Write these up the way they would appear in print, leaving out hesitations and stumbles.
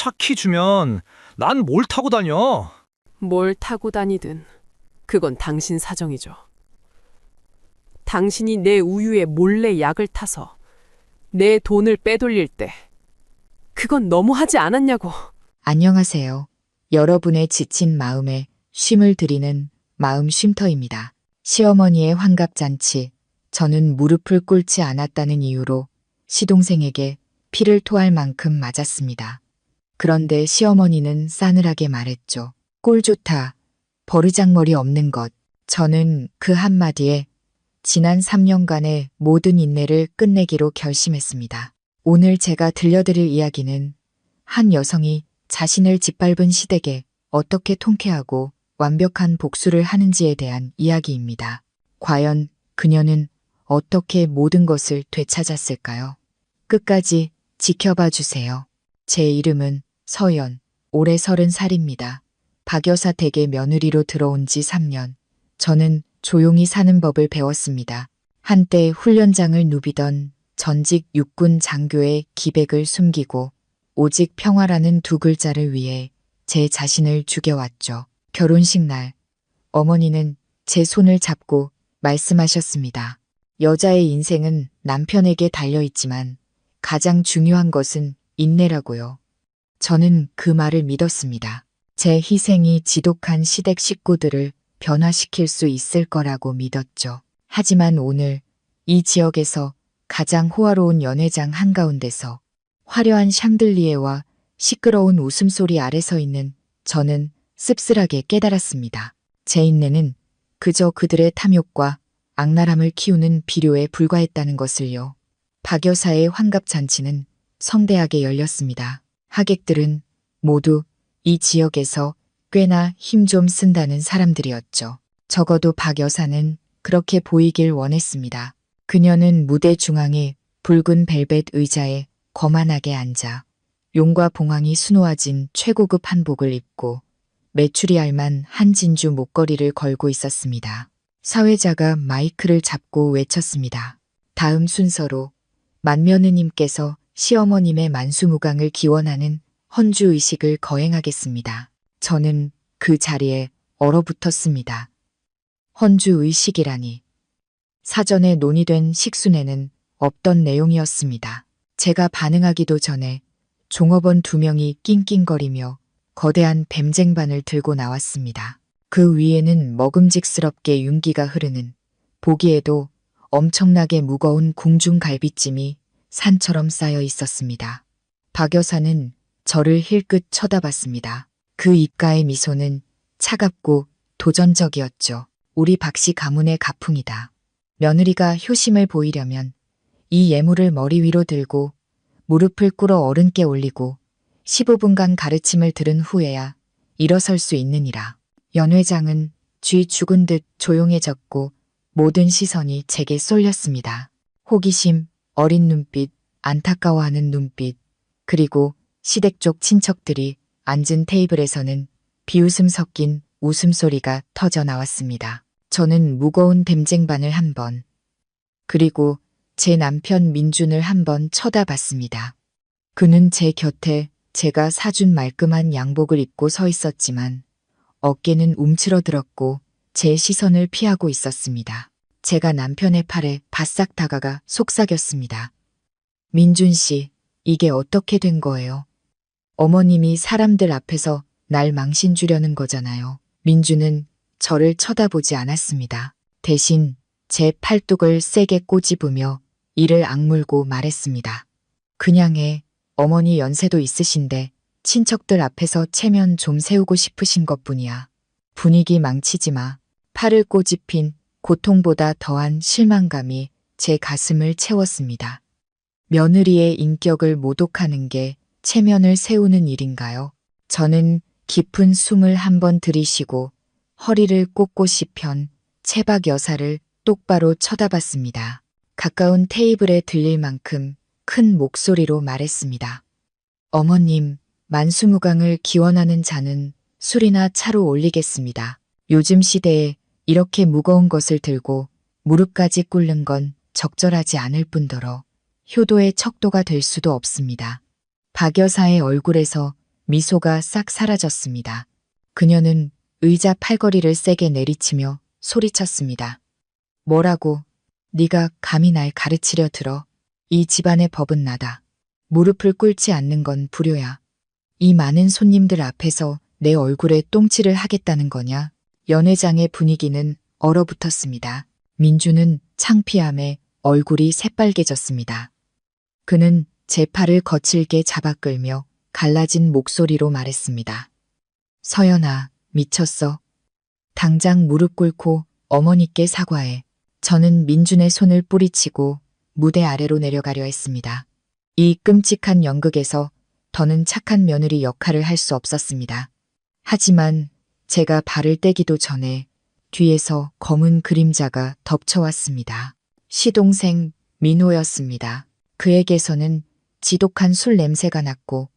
차 키 주면 난 뭘 타고 다녀? 뭘 타고 다니든 그건 당신 사정이죠. 당신이 내 우유에 몰래 약을 타서 내 돈을 빼돌릴 때 그건 너무하지 않았냐고. 안녕하세요. 여러분의 지친 마음에 쉼을 드리는 마음 쉼터입니다. 시어머니의 환갑잔치, 저는 무릎을 꿇지 않았다는 이유로 시동생에게 피를 토할 만큼 맞았습니다. 그런데 시어머니는 싸늘하게 말했죠. 꼴 좋다. 버르장머리 없는 것. 저는 그 한마디에 지난 3년간의 모든 인내를 끝내기로 결심했습니다. 오늘 제가 들려드릴 이야기는 한 여성이 자신을 짓밟은 시댁에 어떻게 통쾌하고 완벽한 복수를 하는지에 대한 이야기입니다. 과연 그녀는 어떻게 모든 것을 되찾았을까요? 끝까지 지켜봐 주세요. 제 이름은 서연, 올해 30살입니다. 박 여사 댁에 며느리로 들어온 지 3년. 저는 조용히 사는 법을 배웠습니다. 한때 훈련장을 누비던 전직 육군 장교의 기백을 숨기고 오직 평화라는 두 글자를 위해 제 자신을 죽여왔죠. 결혼식 날, 어머니는 제 손을 잡고 말씀하셨습니다. 여자의 인생은 남편에게 달려있지만 가장 중요한 것은 인내라고요. 저는 그 말을 믿었습니다. 제 희생이 지독한 시댁 식구들을 변화시킬 수 있을 거라고 믿었죠. 하지만 오늘 이 지역에서 가장 호화로운 연회장 한가운데서 화려한 샹들리에와 시끄러운 웃음소리 아래 서 있는 저는 씁쓸하게 깨달았습니다. 제 인내는 그저 그들의 탐욕과 악랄함을 키우는 비료에 불과했다는 것을요. 박 여사의 환갑잔치는 성대하게 열렸습니다. 하객들은 모두 이 지역에서 꽤나 힘 좀 쓴다는 사람들이었죠. 적어도 박 여사는 그렇게 보이길 원했습니다. 그녀는 무대 중앙에 붉은 벨벳 의자에 거만하게 앉아 용과 봉황이 수놓아진 최고급 한복을 입고 메추리 알만 한 진주 목걸이를 걸고 있었습니다. 사회자가 마이크를 잡고 외쳤습니다. 다음 순서로 맏며느님께서 시어머님의 만수무강을 기원하는 헌주의식을 거행하겠습니다. 저는 그 자리에 얼어붙었습니다. 헌주의식이라니. 사전에 논의된 식순에는 없던 내용이었습니다. 제가 반응하기도 전에 종업원 2명이 낑낑거리며 거대한 뱀쟁반을 들고 나왔습니다. 그 위에는 먹음직스럽게 윤기가 흐르는, 보기에도 엄청나게 무거운 궁중갈비찜이 산처럼 쌓여 있었습니다. 박 여사는 저를 힐끗 쳐다봤습니다. 그 입가의 미소는 차갑고 도전적이었죠. 우리 박씨 가문의 가풍이다. 며느리가 효심을 보이려면 이 예물을 머리 위로 들고 무릎을 꿇어 어른께 올리고 15분간 가르침을 들은 후에야 일어설 수 있느니라. 연회장은 쥐 죽은 듯 조용해졌고 모든 시선이 제게 쏠렸습니다. 호기심, 어린 눈빛, 안타까워하는 눈빛, 그리고 시댁 쪽 친척들이 앉은 테이블에서는 비웃음 섞인 웃음소리가 터져 나왔습니다. 저는 무거운 댐쟁반을 한 번, 그리고 제 남편 민준을 한 번 쳐다봤습니다. 그는 제 곁에 제가 사준 말끔한 양복을 입고 서 있었지만 어깨는 움츠러들었고 제 시선을 피하고 있었습니다. 제가 남편의 팔에 바싹 다가가 속삭였습니다. 민준 씨, 이게 어떻게 된 거예요? 어머님이 사람들 앞에서 날 망신 주려는 거잖아요. 민준은 저를 쳐다보지 않았습니다. 대신 제 팔뚝을 세게 꼬집으며 이를 악물고 말했습니다. 그냥 해. 어머니 연세도 있으신데 친척들 앞에서 체면 좀 세우고 싶으신 것뿐이야. 분위기 망치지 마. 팔을 꼬집힌 고통보다 더한 실망감이 제 가슴을 채웠습니다. 며느리의 인격을 모독하는 게 체면을 세우는 일인가요? 저는 깊은 숨을 한번 들이쉬고 허리를 꼿꼿이 편 채박 여사를 똑바로 쳐다봤습니다. 가까운 테이블에 들릴 만큼 큰 목소리로 말했습니다. 어머님, 만수무강을 기원하는 잔은 술이나 차로 올리겠습니다. 요즘 시대에 이렇게 무거운 것을 들고 무릎까지 꿇는 건 적절하지 않을 뿐더러 효도의 척도가 될 수도 없습니다. 박 여사의 얼굴에서 미소가 싹 사라졌습니다. 그녀는 의자 팔걸이를 세게 내리치며 소리쳤습니다. 뭐라고? 네가 감히 날 가르치려 들어. 이 집안의 법은 나다. 무릎을 꿇지 않는 건 불효야. 이 많은 손님들 앞에서 내 얼굴에 똥칠을 하겠다는 거냐? 연회장의 분위기는 얼어붙었습니다. 민주는 창피함에 얼굴이 새빨개졌습니다. 그는 제 팔을 거칠게 잡아 끌며 갈라진 목소리로 말했습니다. 서연아, 미쳤어. 당장 무릎 꿇고 어머니께 사과해. 저는 민준의 손을 뿌리치고 무대 아래로 내려가려 했습니다. 이 끔찍한 연극에서 더는 착한 며느리 역할을 할 수 없었습니다. 하지만 제가 발을 떼기도 전에 뒤에서 검은 그림자가 덮쳐왔습니다. 시동생 민호였습니다. 그에게서는 지독한 술 냄새가 났고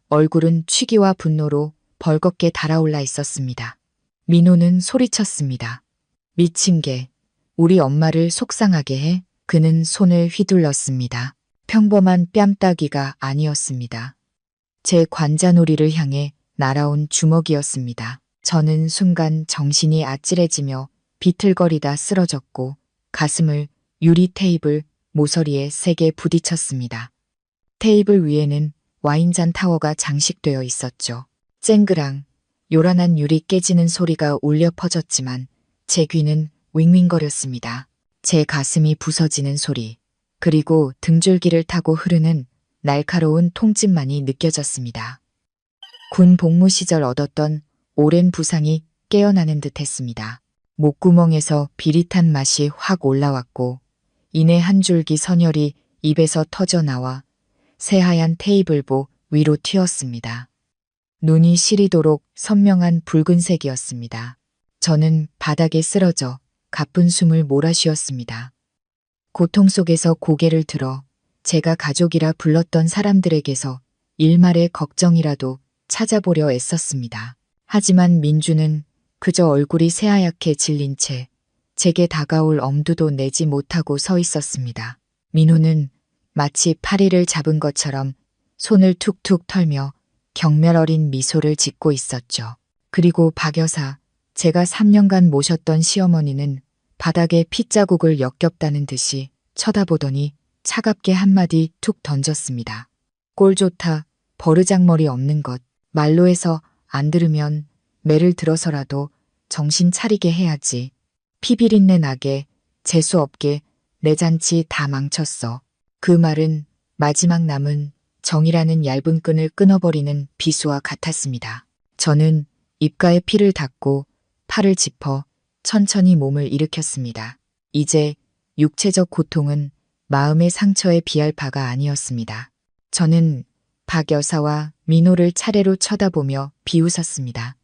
얼굴은 취기와 분노로 벌겋게 달아올라 있었습니다. 민호는 소리쳤습니다. 미친 개, 우리 엄마를 속상하게 해? 그는 손을 휘둘렀습니다. 평범한 뺨따기가 아니었습니다. 제 관자놀이를 향해 날아온 주먹이었습니다. 저는 순간 정신이 아찔해지며 비틀거리다 쓰러졌고 가슴을 유리 테이블 모서리에 세게 부딪혔습니다. 테이블 위에는 와인잔 타워가 장식되어 있었죠. 쨍그랑 요란한 유리 깨지는 소리가 울려 퍼졌지만 제 귀는 윙윙거렸습니다. 제 가슴이 부서지는 소리, 그리고 등줄기를 타고 흐르는 날카로운 통증만이 느껴졌습니다. 군 복무 시절 얻었던 오랜 부상이 깨어나는 듯 했습니다. 목구멍에서 비릿한 맛이 확 올라왔고 이내 한 줄기 선혈이 입에서 터져 나와 새하얀 테이블보 위로 튀었습니다. 눈이 시리도록 선명한 붉은색이었습니다. 저는 바닥에 쓰러져 가쁜 숨을 몰아쉬었습니다. 고통 속에서 고개를 들어 제가 가족이라 불렀던 사람들에게서 일말의 걱정이라도 찾아보려 애썼습니다. 하지만 민주는 그저 얼굴이 새하얗게 질린 채 제게 다가올 엄두도 내지 못하고 서 있었습니다. 민호는 마치 파리를 잡은 것처럼 손을 툭툭 털며 경멸 어린 미소를 짓고 있었죠. 그리고 박 여사, 제가 3년간 모셨던 시어머니는 바닥에 핏자국을 역겹다는 듯이 쳐다보더니 차갑게 한마디 툭 던졌습니다. 꼴 좋다, 버르장머리 없는 것. 말로 해서 안 들으면 매를 들어서라도 정신 차리게 해야지. 피비린내 나게, 재수 없게 내 잔치 다 망쳤어. 그 말은 마지막 남은 정이라는 얇은 끈을 끊어버리는 비수와 같았습니다. 저는 입가에 피를 닦고 팔을 짚어 천천히 몸을 일으켰습니다. 이제 육체적 고통은 마음의 상처에 비할 바가 아니었습니다. 저는 박 여사와 민호를 차례로 쳐다보며 비웃었습니다.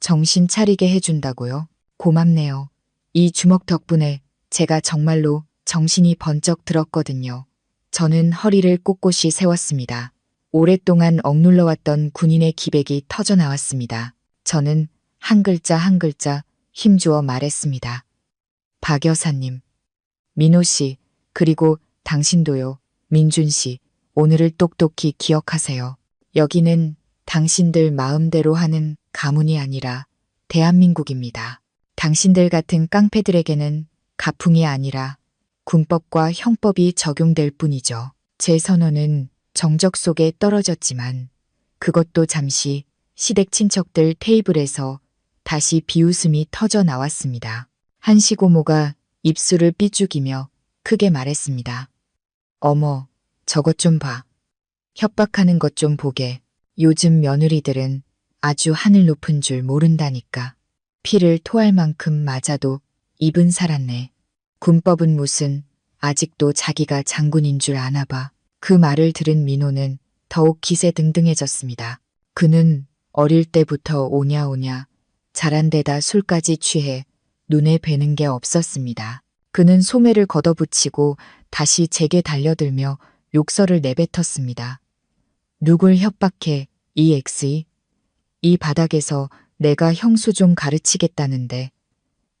정신 차리게 해준다고요? 고맙네요. 이 주먹 덕분에 제가 정말로 정신이 번쩍 들었거든요. 저는 허리를 꼿꼿이 세웠습니다. 오랫동안 억눌러왔던 군인의 기백이 터져나왔습니다. 저는 한 글자 한 글자 힘주어 말했습니다. 박 여사님, 민호 씨, 그리고 당신도요. 민준 씨, 오늘을 똑똑히 기억하세요. 여기는 당신들 마음대로 하는 가문이 아니라 대한민국입니다. 당신들 같은 깡패들에게는 가풍이 아니라 군법과 형법이 적용될 뿐이죠. 제 선언은 정적 속에 떨어졌지만 그것도 잠시 시댁 친척들 테이블에서 다시 비웃음이 터져 나왔습니다. 한시 고모가 입술을 삐죽이며 크게 말했습니다. 어머, 저것 좀 봐. 협박하는 것 좀 보게. 요즘 며느리들은 아주 하늘 높은 줄 모른다니까. 피를 토할 만큼 맞아도 입은 살았네. 군법은 무슨, 아직도 자기가 장군인 줄 아나 봐. 그 말을 들은 민호는 더욱 기세등등해졌습니다. 그는 어릴 때부터 오냐오냐 자란 데다 술까지 취해 눈에 뵈는 게 없었습니다. 그는 소매를 걷어붙이고 다시 제게 달려들며 욕설을 내뱉었습니다. 누굴 협박해, 이 엑스이? 이 바닥에서 내가 형수 좀 가르치겠다는데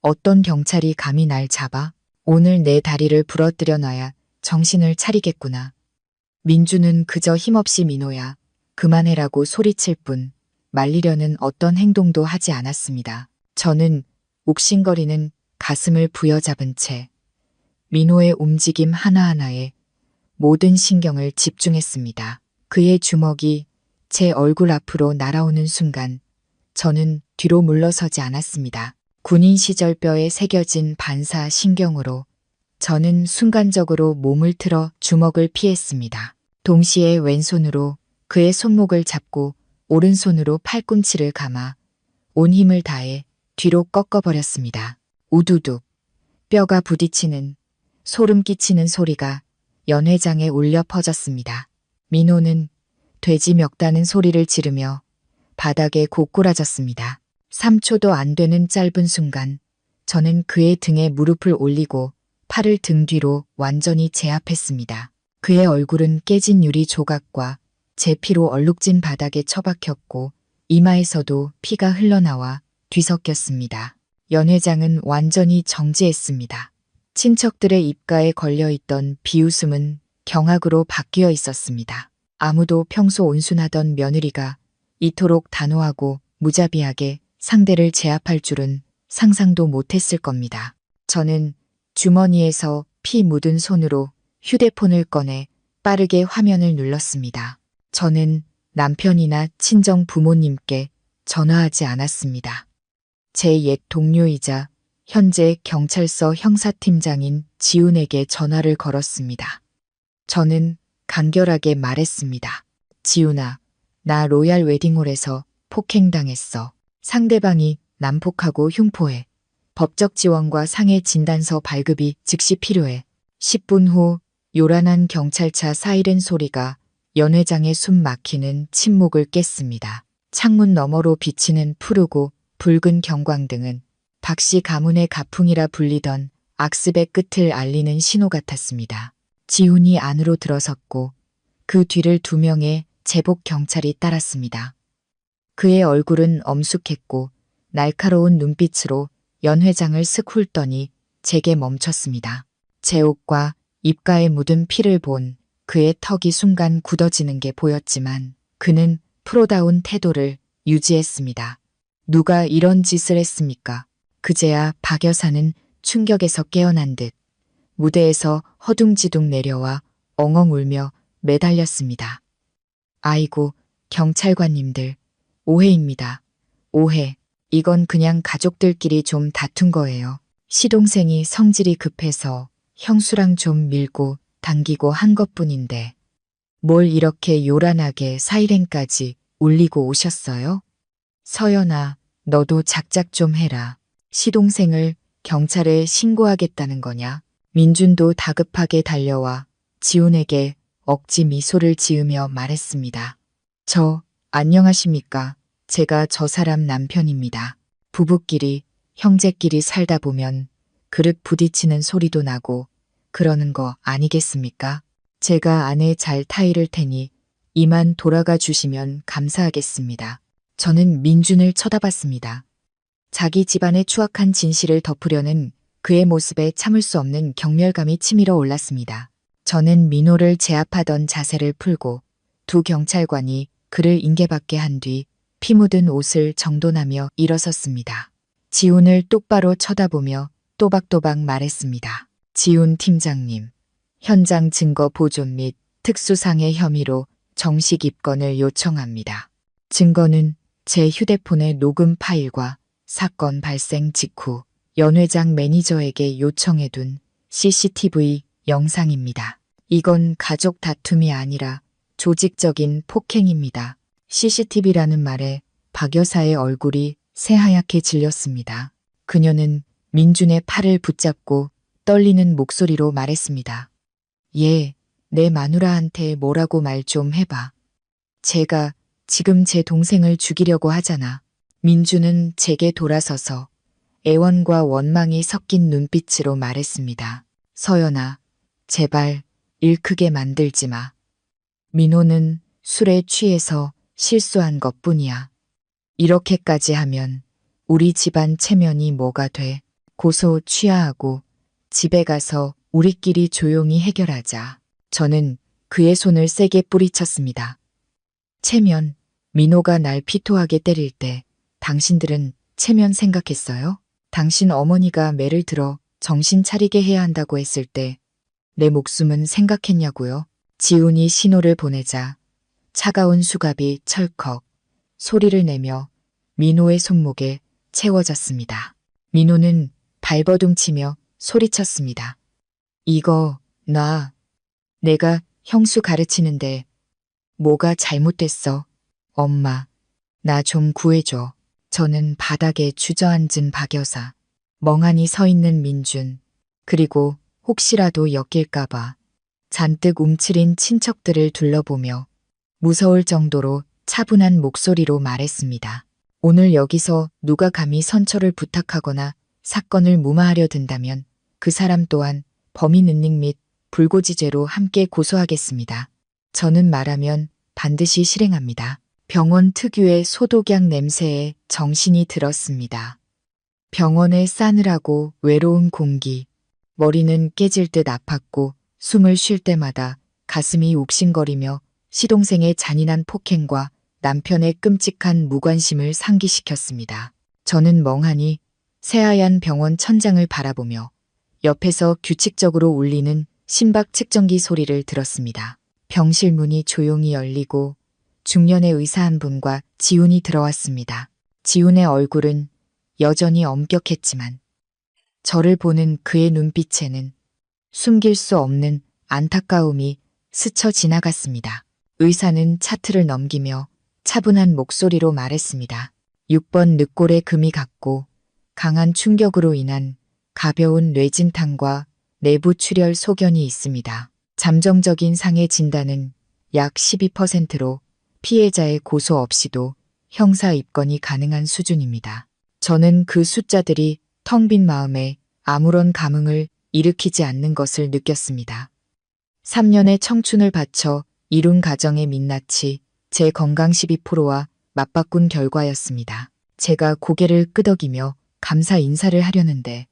어떤 경찰이 감히 날 잡아? 오늘 내 다리를 부러뜨려 놔야 정신을 차리겠구나. 민주는 그저 힘없이 민호야. 그만해라고 소리칠 뿐 말리려는 어떤 행동도 하지 않았습니다. 저는 옥신거리는 가슴을 부여잡은 채 민호의 움직임 하나하나에 모든 신경을 집중했습니다. 그의 주먹이 제 얼굴 앞으로 날아오는 순간 저는 뒤로 물러서지 않았습니다. 군인 시절 뼈에 새겨진 반사 신경으로 저는 순간적으로 몸을 틀어 주먹을 피했습니다. 동시에 왼손으로 그의 손목을 잡고 오른손으로 팔꿈치를 감아 온 힘을 다해 뒤로 꺾어버렸습니다. 우두둑 뼈가 부딪히는 소름 끼치는 소리가 연회장에 울려 퍼졌습니다. 민호는 돼지 멱다는 소리를 지르며 바닥에 고꾸라졌습니다. 3초도 안 되는 짧은 순간 저는 그의 등에 무릎을 올리고 팔을 등 뒤로 완전히 제압했습니다. 그의 얼굴은 깨진 유리 조각과 제 피로 얼룩진 바닥에 처박혔고 이마에서도 피가 흘러나와 뒤섞였습니다. 연회장은 완전히 정지했습니다. 친척들의 입가에 걸려있던 비웃음은 경악으로 바뀌어 있었습니다. 아무도 평소 온순하던 며느리가 이토록 단호하고 무자비하게 상대를 제압할 줄은 상상도 못했을 겁니다. 저는 주머니에서 피 묻은 손으로 휴대폰을 꺼내 빠르게 화면을 눌렀습니다. 저는 남편이나 친정 부모님께 전화하지 않았습니다. 제 옛 동료이자 현재 경찰서 형사팀장인 지훈에게 전화를 걸었습니다. 저는 간결하게 말했습니다. 지훈아, 나 로얄 웨딩홀에서 폭행당했어. 상대방이 난폭하고 흉포해. 법적 지원과 상해 진단서 발급이 즉시 필요해. 10분 후 요란한 경찰차 사이렌 소리가 연회장의 숨 막히는 침묵을 깼습니다. 창문 너머로 비치는 푸르고 붉은 경광등은 박씨 가문의 가풍이라 불리던 악습의 끝을 알리는 신호 같았습니다. 지훈이 안으로 들어섰고 그 뒤를 2명의 제복 경찰이 따랐습니다. 그의 얼굴은 엄숙했고 날카로운 눈빛으로 연 회장을 슥 훑더니 제게 멈췄습니다. 제 옷과 입가에 묻은 피를 본 그의 턱이 순간 굳어지는 게 보였지만 그는 프로다운 태도를 유지했습니다. 누가 이런 짓을 했습니까? 그제야 박 여사는 충격에서 깨어난 듯 무대에서 허둥지둥 내려와 엉엉 울며 매달렸습니다. 아이고, 경찰관님들, 오해입니다. 오해. 이건 그냥 가족들끼리 좀 다툰 거예요. 시동생이 성질이 급해서 형수랑 좀 밀고 당기고 한 것뿐인데 뭘 이렇게 요란하게 사이렌까지 울리고 오셨어요? 서연아, 너도 작작 좀 해라. 시동생을 경찰에 신고하겠다는 거냐? 민준도 다급하게 달려와 지훈에게 억지 미소를 지으며 말했습니다. 안녕하십니까. 제가 저 사람 남편입니다. 부부끼리, 형제끼리 살다 보면 그릇 부딪히는 소리도 나고 그러는 거 아니겠습니까? 제가 안에 잘 타이를 테니 이만 돌아가 주시면 감사하겠습니다. 저는 민준을 쳐다봤습니다. 자기 집안의 추악한 진실을 덮으려는 그의 모습에 참을 수 없는 경멸감이 치밀어 올랐습니다. 저는 민호를 제압하던 자세를 풀고 두 경찰관이 그를 인계받게 한 뒤 피 묻은 옷을 정돈하며 일어섰습니다. 지훈을 똑바로 쳐다보며 또박또박 말했습니다. 지훈 팀장님, 현장 증거 보존 및 특수상해 혐의로 정식 입건을 요청합니다. 증거는 제 휴대폰의 녹음 파일과 사건 발생 직후 연 회장 매니저에게 요청해둔 CCTV 영상입니다. 이건 가족 다툼이 아니라 조직적인 폭행입니다. CCTV라는 말에 박 여사의 얼굴이 새하얗게 질렸습니다. 그녀는 민준의 팔을 붙잡고 떨리는 목소리로 말했습니다. 예, 내 마누라한테 뭐라고 말 좀 해봐. 제가 지금 제 동생을 죽이려고 하잖아. 민준은 제게 돌아서서 애원과 원망이 섞인 눈빛으로 말했습니다. 서연아, 제발 일 크게 만들지 마. 민호는 술에 취해서 실수한 것뿐이야. 이렇게까지 하면 우리 집안 체면이 뭐가 돼? 고소 취하하고 집에 가서 우리끼리 조용히 해결하자. 저는 그의 손을 세게 뿌리쳤습니다. 체면, 민호가 날 피토하게 때릴 때 당신들은 체면 생각했어요? 당신 어머니가 매를 들어 정신 차리게 해야 한다고 했을 때 내 목숨은 생각했냐고요? 지훈이 신호를 보내자 차가운 수갑이 철컥 소리를 내며 민호의 손목에 채워졌습니다. 민호는 발버둥치며 소리쳤습니다. 이거 놔. 내가 형수 가르치는데 뭐가 잘못됐어? 엄마, 나 좀 구해줘. 저는 바닥에 주저앉은 박 여사, 멍하니 서 있는 민준, 그리고 혹시라도 엮일까봐 잔뜩 움츠린 친척들을 둘러보며 무서울 정도로 차분한 목소리로 말했습니다. 오늘 여기서 누가 감히 선처를 부탁하거나 사건을 무마하려 든다면 그 사람 또한 범인 은닉 및 불고지죄로 함께 고소하겠습니다. 저는 말하면 반드시 실행합니다. 병원 특유의 소독약 냄새에 정신이 들었습니다. 병원의 싸늘하고 외로운 공기, 머리는 깨질 듯 아팠고 숨을 쉴 때마다 가슴이 욱신거리며 시동생의 잔인한 폭행과 남편의 끔찍한 무관심을 상기시켰습니다. 저는 멍하니 새하얀 병원 천장을 바라보며 옆에서 규칙적으로 울리는 심박 측정기 소리를 들었습니다. 병실 문이 조용히 열리고 중년의 의사 한 분과 지훈이 들어왔습니다. 지훈의 얼굴은 여전히 엄격했지만 저를 보는 그의 눈빛에는 숨길 수 없는 안타까움이 스쳐 지나갔습니다. 의사는 차트를 넘기며 차분한 목소리로 말했습니다. 6번 늑골에 금이 갔고 강한 충격으로 인한 가벼운 뇌진탕과 내부 출혈 소견이 있습니다. 잠정적인 상해 진단은 약 12%로 피해자의 고소 없이도 형사 입건이 가능한 수준입니다. 저는 그 숫자들이 텅 빈 마음에 아무런 감흥을 일으키지 않는 것을 느꼈습니다. 3년의 청춘을 바쳐 이룬 가정의 민낯이 제 건강 12%와 맞바꾼 결과였습니다. 제가 고개를 끄덕이며 감사 인사를 하려는데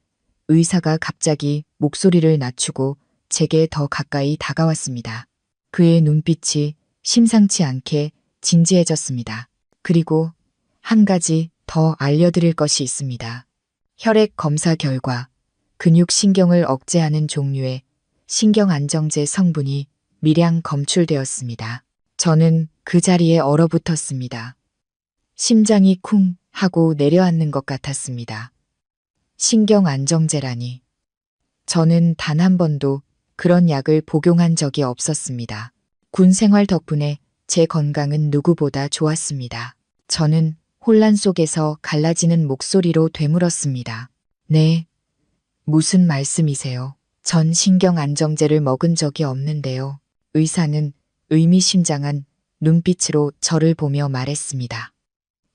의사가 갑자기 목소리를 낮추고 제게 더 가까이 다가왔습니다. 그의 눈빛이 심상치 않게 진지해졌습니다. 그리고 한 가지 더 알려드릴 것이 있습니다. 혈액 검사 결과 근육신경을 억제하는 종류의 신경안정제 성분이 미량 검출되었습니다. 저는 그 자리에 얼어붙었습니다. 심장이 쿵 하고 내려앉는 것 같았습니다. 신경안정제라니. 저는 단 한 번도 그런 약을 복용한 적이 없었습니다. 군 생활 덕분에 제 건강은 누구보다 좋았습니다. 저는 혼란 속에서 갈라지는 목소리로 되물었습니다. 네, 무슨 말씀이세요? 전 신경안정제를 먹은 적이 없는데요. 의사는 의미심장한 눈빛으로 저를 보며 말했습니다.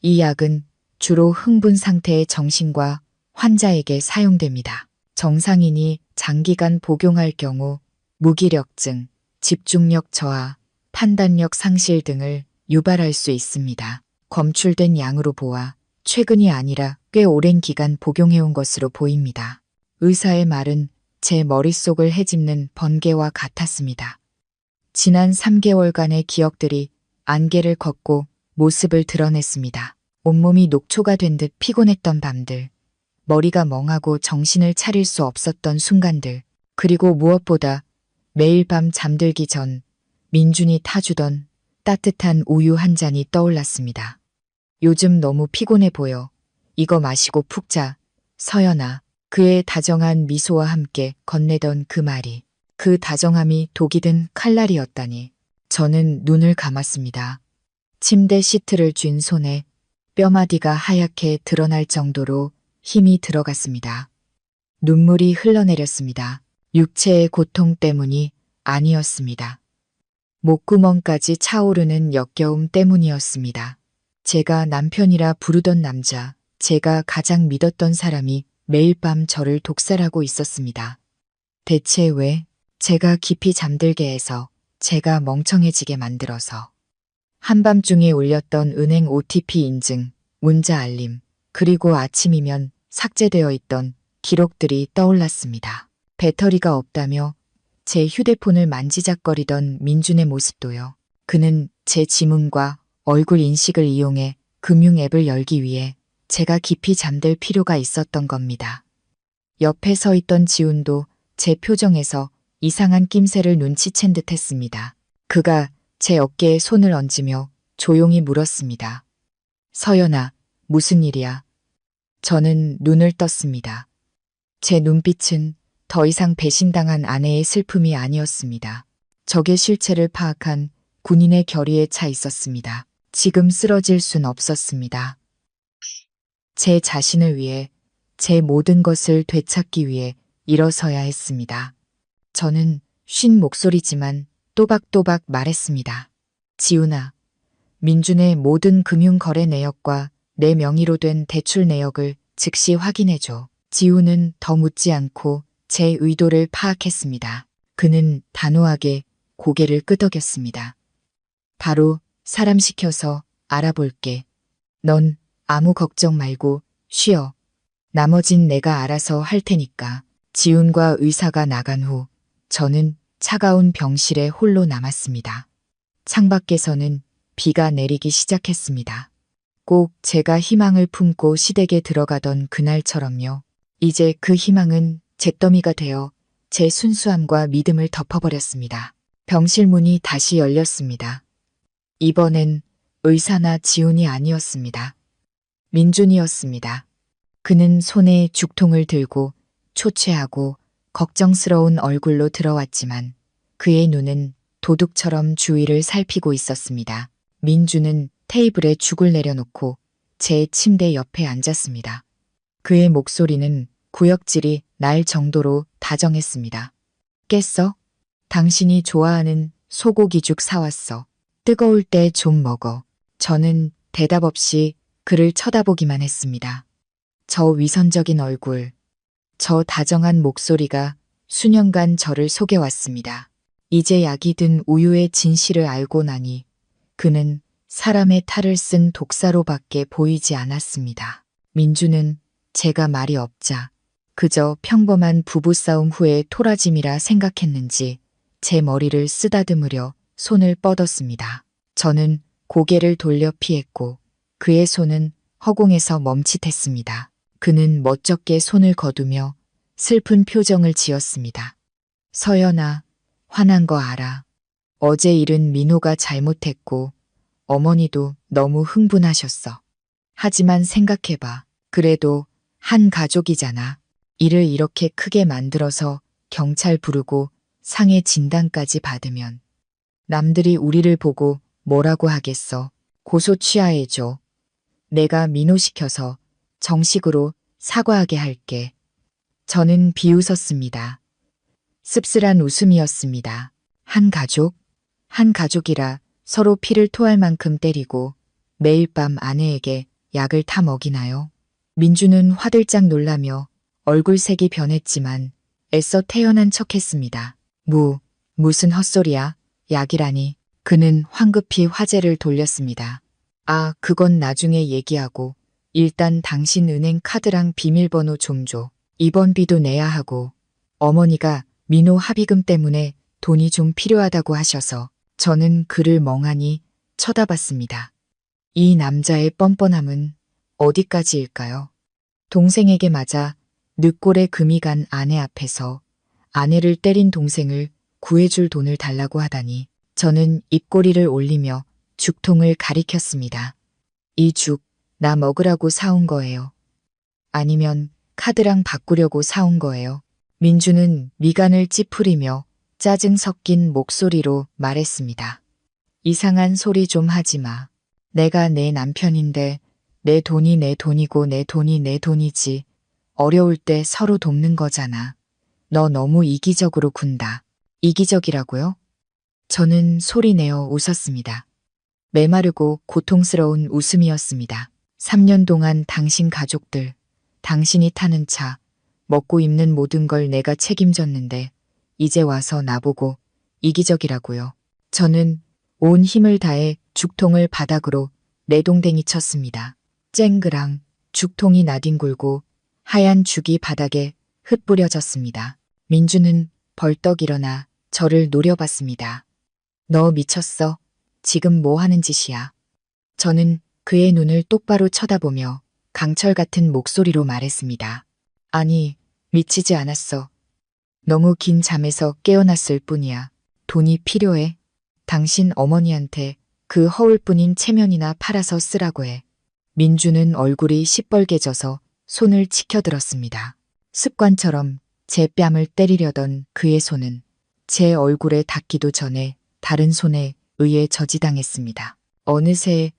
이 약은 주로 흥분 상태의 정신과 환자에게 사용됩니다. 정상인이 장기간 복용할 경우 무기력증, 집중력 저하, 판단력 상실 등을 유발할 수 있습니다. 검출된 양으로 보아 최근이 아니라 꽤 오랜 기간 복용해온 것으로 보입니다. 의사의 말은 제 머릿속을 헤집는 번개와 같았습니다. 지난 3개월간의 기억들이 안개를 걷고 모습을 드러냈습니다. 온몸이 녹초가 된 듯 피곤했던 밤들, 머리가 멍하고 정신을 차릴 수 없었던 순간들, 그리고 무엇보다 매일 밤 잠들기 전 민준이 타주던 따뜻한 우유 한 잔이 떠올랐습니다. 요즘 너무 피곤해 보여. 이거 마시고 푹 자. 서연아. 그의 다정한 미소와 함께 건네던 그 말이, 그 다정함이 독이 든 칼날이었다니. 저는 눈을 감았습니다. 침대 시트를 쥔 손에 뼈마디가 하얗게 드러날 정도로 힘이 들어갔습니다. 눈물이 흘러내렸습니다. 육체의 고통 때문이 아니었습니다. 목구멍까지 차오르는 역겨움 때문이었습니다. 제가 남편이라 부르던 남자, 제가 가장 믿었던 사람이 매일 밤 저를 독살하고 있었습니다. 대체 왜? 제가 깊이 잠들게 해서, 제가 멍청해지게 만들어서. 한밤중에 울렸던 은행 OTP 인증, 문자 알림, 그리고 아침이면 삭제되어 있던 기록들이 떠올랐습니다. 배터리가 없다며 제 휴대폰을 만지작거리던 민준의 모습도요. 그는 제 지문과 얼굴 인식을 이용해 금융 앱을 열기 위해 제가 깊이 잠들 필요가 있었던 겁니다. 옆에 서 있던 지훈도 제 표정에서 이상한 낌새를 눈치챈 듯 했습니다. 그가 제 어깨에 손을 얹으며 조용히 물었습니다. 서연아, 무슨 일이야? 저는 눈을 떴습니다. 제 눈빛은 더 이상 배신당한 아내의 슬픔이 아니었습니다. 적의 실체를 파악한 군인의 결의에 차 있었습니다. 지금 쓰러질 순 없었습니다. 제 자신을 위해, 제 모든 것을 되찾기 위해 일어서야 했습니다. 저는 쉰 목소리지만 또박또박 말했습니다. 지훈아, 민준의 모든 금융거래 내역과 내 명의로 된 대출 내역을 즉시 확인해줘. 지훈은 더 묻지 않고 제 의도를 파악했습니다. 그는 단호하게 고개를 끄덕였습니다. 바로 사람 시켜서 알아볼게. 넌 아무 걱정 말고 쉬어. 나머진 내가 알아서 할 테니까. 지훈과 의사가 나간 후 저는 차가운 병실에 홀로 남았습니다. 창밖에서는 비가 내리기 시작했습니다. 꼭 제가 희망을 품고 시댁에 들어가던 그날처럼요. 이제 그 희망은 잿더미가 되어 제 순수함과 믿음을 덮어버렸습니다. 병실 문이 다시 열렸습니다. 이번엔 의사나 지훈이 아니었습니다. 민준이었습니다. 그는 손에 죽통을 들고 초췌하고 걱정스러운 얼굴로 들어왔지만 그의 눈은 도둑처럼 주위를 살피고 있었습니다. 민준은 테이블에 죽을 내려놓고 제 침대 옆에 앉았습니다. 그의 목소리는 구역질이 날 정도로 다정했습니다. 깼어? 당신이 좋아하는 소고기죽 사왔어. 뜨거울 때 좀 먹어. 저는 대답 없이 그를 쳐다보기만 했습니다. 저 위선적인 얼굴, 저 다정한 목소리가 수년간 저를 속여왔습니다. 이제 약이 든 우유의 진실을 알고 나니 그는 사람의 탈을 쓴 독사로밖에 보이지 않았습니다. 민주는 제가 말이 없자 그저 평범한 부부싸움 후의 토라짐이라 생각했는지 제 머리를 쓰다듬으려 손을 뻗었습니다. 저는 고개를 돌려 피했고 그의 손은 허공에서 멈칫했습니다. 그는 멋쩍게 손을 거두며 슬픈 표정을 지었습니다. 서연아, 화난 거 알아. 어제 일은 민호가 잘못했고 어머니도 너무 흥분하셨어. 하지만 생각해봐. 그래도 한 가족이잖아. 일을 이렇게 크게 만들어서 경찰 부르고 상해 진단까지 받으면 남들이 우리를 보고 뭐라고 하겠어. 고소 취하해줘. 내가 민호시켜서 정식으로 사과하게 할게. 저는 비웃었습니다. 씁쓸한 웃음이었습니다. 한 가족? 한 가족이라 서로 피를 토할 만큼 때리고 매일 밤 아내에게 약을 타 먹이나요? 민주는 화들짝 놀라며 얼굴색이 변했지만 애써 태연한 척했습니다. 무슨 헛소리야? 약이라니. 그는 황급히 화제를 돌렸습니다. 아, 그건 나중에 얘기하고 일단 당신 은행 카드랑 비밀번호 좀 줘. 입원비도 내야 하고 어머니가 민호 합의금 때문에 돈이 좀 필요하다고 하셔서 저는 그를 멍하니 쳐다봤습니다. 이 남자의 뻔뻔함은 어디까지일까요? 동생에게 맞아 늑골에 금이 간 아내 앞에서 아내를 때린 동생을 구해줄 돈을 달라고 하다니 저는 입꼬리를 올리며 죽통을 가리켰습니다. 이 죽, 나 먹으라고 사온 거예요. 아니면 카드랑 바꾸려고 사온 거예요. 민주는 미간을 찌푸리며 짜증 섞인 목소리로 말했습니다. 이상한 소리 좀 하지 마. 내가 내 남편인데 내 돈이 내 돈이고 내 돈이 내 돈이지. 어려울 때 서로 돕는 거잖아. 너 너무 이기적으로 군다. 이기적이라고요? 저는 소리내어 웃었습니다. 메마르고 고통스러운 웃음이었습니다. 3년 동안 당신 가족들, 당신이 타는 차, 먹고 입는 모든 걸 내가 책임졌는데 이제 와서 나보고 이기적이라고요. 저는 온 힘을 다해 죽통을 바닥으로 내동댕이 쳤습니다. 쨍그랑 죽통이 나뒹굴고 하얀 죽이 바닥에 흩뿌려졌습니다. 민주는 벌떡 일어나 저를 노려봤습니다. 너 미쳤어? 지금 뭐 하는 짓이야? 저는 그의 눈을 똑바로 쳐다보며 강철 같은 목소리로 말했습니다. 아니, 미치지 않았어. 너무 긴 잠에서 깨어났을 뿐이야. 돈이 필요해. 당신 어머니한테 그 허울뿐인 체면이나 팔아서 쓰라고 해. 민주는 얼굴이 시뻘개져서 손을 치켜들었습니다. 습관처럼 제 뺨을 때리려던 그의 손은 제 얼굴에 닿기도 전에 다른 손에 의해 저지당했습니다. 어느새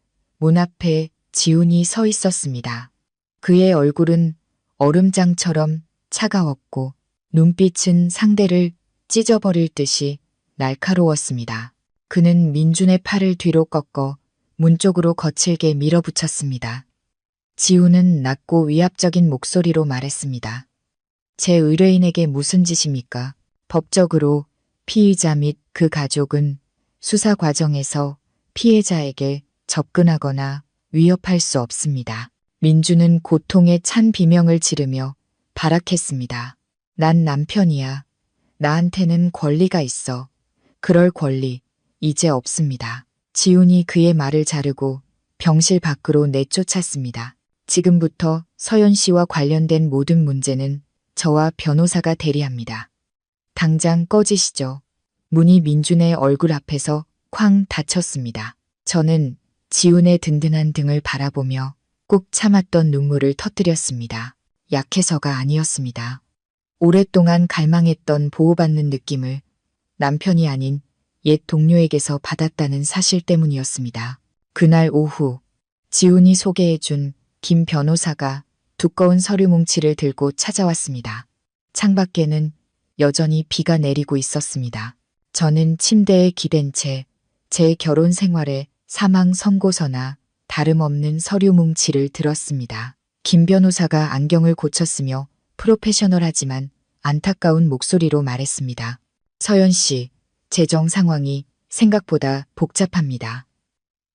문 앞에 지훈이 서 있었습니다. 그의 얼굴은 얼음장처럼 차가웠고 눈빛은 상대를 찢어버릴 듯이 날카로웠습니다. 그는 민준의 팔을 뒤로 꺾어 문 쪽으로 거칠게 밀어붙였습니다. 지훈은 낮고 위압적인 목소리로 말했습니다. 제 의뢰인에게 무슨 짓입니까? 법적으로 피의자 및 그 가족은 수사 과정에서 피해자에게 접근하거나 위협할 수 없습니다. 민주는 고통에 찬 비명을 지르며 발악했습니다. 난 남편이야. 나한테는 권리가 있어. 그럴 권리 이제 없습니다. 지훈이 그의 말을 자르고 병실 밖으로 내쫓았습니다. 지금부터 서연 씨와 관련된 모든 문제는 저와 변호사가 대리합니다. 당장 꺼지시죠. 문이 민준의 얼굴 앞에서 쾅 닫혔습니다. 저는 지훈의 든든한 등을 바라보며 꾹 참았던 눈물을 터뜨렸습니다. 약해서가 아니었습니다. 오랫동안 갈망했던 보호받는 느낌을 남편이 아닌 옛 동료에게서 받았다는 사실 때문이었습니다. 그날 오후 지훈이 소개해준 김 변호사가 두꺼운 서류 뭉치를 들고 찾아왔습니다. 창밖에는 여전히 비가 내리고 있었습니다. 저는 침대에 기댄 채 제 결혼 생활의 사망 선고서나 다름없는 서류 뭉치를 들었습니다. 김 변호사가 안경을 고쳤으며 프로페셔널하지만 안타까운 목소리로 말했습니다. 서연 씨, 재정 상황이 생각보다 복잡합니다.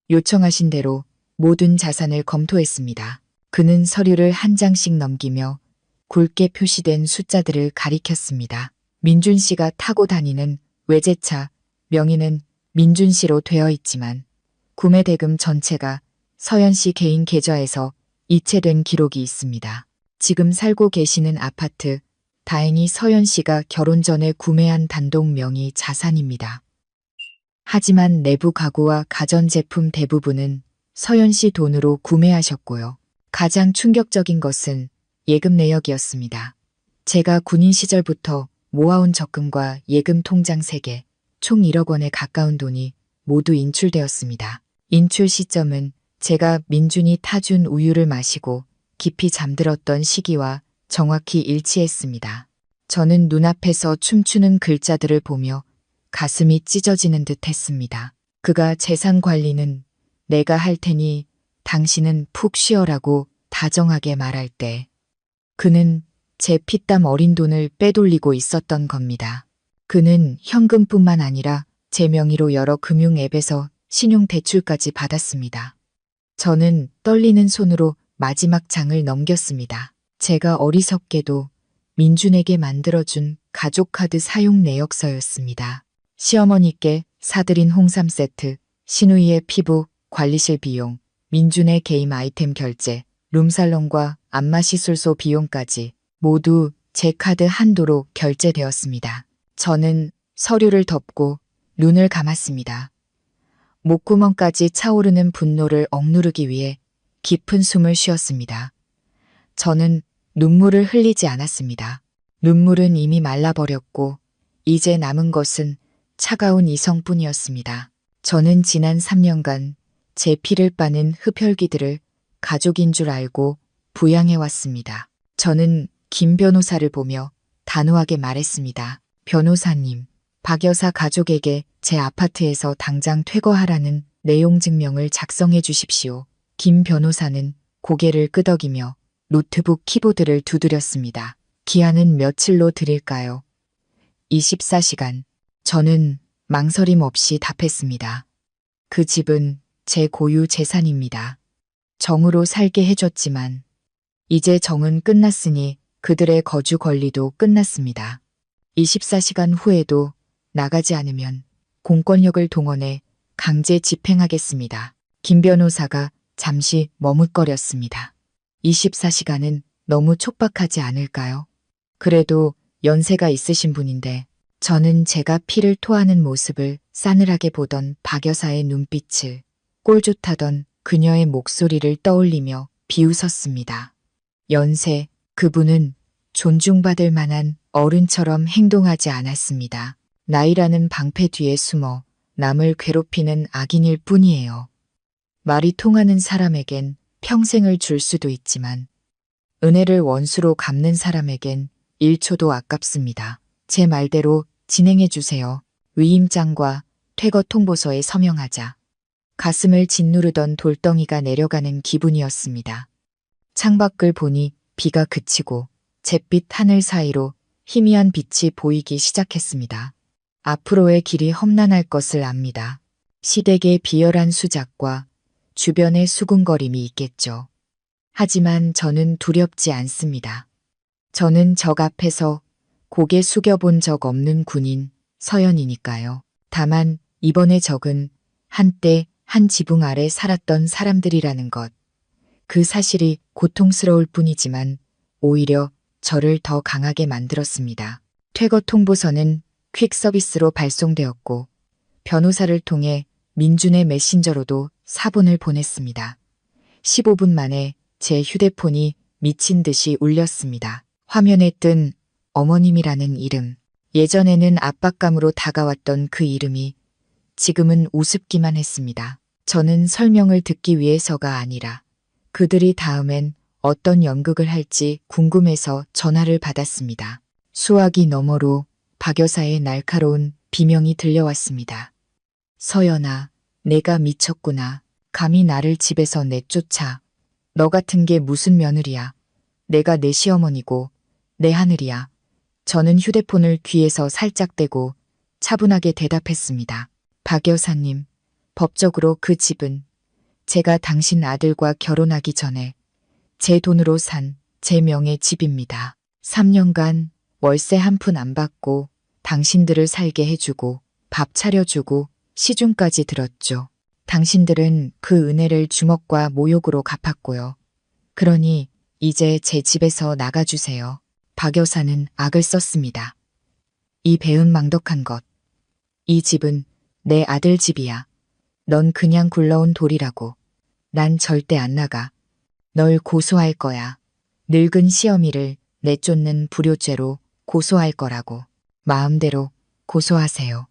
요청하신 대로 모든 자산을 검토했습니다. 그는 서류를 한 장씩 넘기며 굵게 표시된 숫자들을 가리켰습니다. 민준 씨가 타고 다니는 외제차 명의는 민준 씨로 되어 있지만 구매 대금 전체가 서연 씨 개인 계좌에서 이체된 기록이 있습니다. 지금 살고 계시는 아파트, 다행히 서연 씨가 결혼 전에 구매한 단독 명의 자산입니다. 하지만 내부 가구와 가전제품 대부분은 서연 씨 돈으로 구매하셨고요. 가장 충격적인 것은 예금 내역이었습니다. 제가 군인 시절부터 모아온 적금과 예금 통장 3개, 총 1억 원에 가까운 돈이 모두 인출되었습니다. 인출 시점은 제가 민준이 타준 우유를 마시고 깊이 잠들었던 시기와 정확히 일치했습니다. 저는 눈앞에서 춤추는 글자들을 보며 가슴이 찢어지는 듯 했습니다. 그가 재산 관리는 내가 할 테니 당신은 푹 쉬어라고 다정하게 말할 때 그는 제 피땀 어린 돈을 빼돌리고 있었던 겁니다. 그는 현금뿐만 아니라 제 명의로 여러 금융 앱에서 신용대출까지 받았습니다. 저는 떨리는 손으로 마지막 장을 넘겼습니다. 제가 어리석게도 민준에게 만들어준 가족카드 사용 내역서였습니다. 시어머니께 사드린 홍삼 세트, 신우이의 피부, 관리실 비용, 민준의 개인 아이템 결제, 룸살롱과 안마시술소 비용까지 모두 제 카드 한도로 결제되었습니다. 저는 서류를 덮고 눈을 감았습니다. 목구멍까지 차오르는 분노를 억누르기 위해 깊은 숨을 쉬었습니다. 저는 눈물을 흘리지 않았습니다. 눈물은 이미 말라버렸고 이제 남은 것은 차가운 이성뿐이었습니다. 저는 지난 3년간 제 피를 빠는 흡혈귀들을 가족인 줄 알고 부양해왔습니다. 저는 김 변호사를 보며 단호하게 말했습니다. 변호사님, 박 여사 가족에게 제 아파트에서 당장 퇴거하라는 내용 증명을 작성해 주십시오. 김 변호사는 고개를 끄덕이며 노트북 키보드를 두드렸습니다. 기한은 며칠로 드릴까요? 24시간. 저는 망설임 없이 답했습니다. 그 집은 제 고유 재산입니다. 정으로 살게 해줬지만 이제 정은 끝났으니 그들의 거주 권리도 끝났습니다. 24시간 후에도 나가지 않으면 공권력을 동원해 강제 집행하겠습니다. 김 변호사가 잠시 머뭇거렸습니다. 24시간은 너무 촉박하지 않을까요? 그래도 연세가 있으신 분인데 저는 제가 피를 토하는 모습을 싸늘하게 보던 박 여사의 눈빛을, 꼴좋다던 그녀의 목소리를 떠올리며 비웃었습니다. 연세, 그분은 존중받을 만한 어른처럼 행동하지 않았습니다. 나이라는 방패 뒤에 숨어 남을 괴롭히는 악인일 뿐이에요. 말이 통하는 사람에겐 평생을 줄 수도 있지만 은혜를 원수로 갚는 사람에겐 1초도 아깝습니다. 제 말대로 진행해 주세요. 위임장과 퇴거 통보서에 서명하자. 가슴을 짓누르던 돌덩이가 내려가는 기분이었습니다. 창밖을 보니 비가 그치고 잿빛 하늘 사이로 희미한 빛이 보이기 시작했습니다. 앞으로의 길이 험난할 것을 압니다. 시댁의 비열한 수작과 주변의 수군거림이 있겠죠. 하지만 저는 두렵지 않습니다. 저는 적 앞에서 고개 숙여본 적 없는 군인 서연이니까요. 다만 이번의 적은 한때 한 지붕 아래 살았던 사람들이라는 것. 그 사실이 고통스러울 뿐이지만 오히려 저를 더 강하게 만들었습니다. 퇴거 통보서는 퀵 서비스로 발송되었고 변호사를 통해 민준의 메신저로도 사본을 보냈습니다. 15분 만에 제 휴대폰이 미친 듯이 울렸습니다. 화면에 뜬 어머님이라는 이름. 예전에는 압박감으로 다가왔던 그 이름이 지금은 우습기만 했습니다. 저는 설명을 듣기 위해서가 아니라 그들이 다음엔 어떤 연극을 할지 궁금해서 전화를 받았습니다. 수화기 너머로 박 여사의 날카로운 비명이 들려왔습니다. 서연아, 내가 미쳤구나. 감히 나를 집에서 내쫓아. 너 같은 게 무슨 며느리야. 내가 내 시어머니고 내 하늘이야. 저는 휴대폰을 귀에서 살짝 떼고 차분하게 대답했습니다. 박 여사님, 법적으로 그 집은 제가 당신 아들과 결혼하기 전에 제 돈으로 산 제 명의 집입니다. 3년간 월세 한 푼 안 받고 당신들을 살게 해주고 밥 차려주고 시중까지 들었죠. 당신들은 그 은혜를 주먹과 모욕으로 갚았고요. 그러니 이제 제 집에서 나가주세요. 박 여사는 악을 썼습니다. 이 배은망덕한 것. 이 집은 내 아들 집이야. 넌 그냥 굴러온 돌이라고. 난 절대 안 나가. 널 고소할 거야. 늙은 시어미를 내쫓는 불효죄로 고소할 거라고. 마음대로 고소하세요.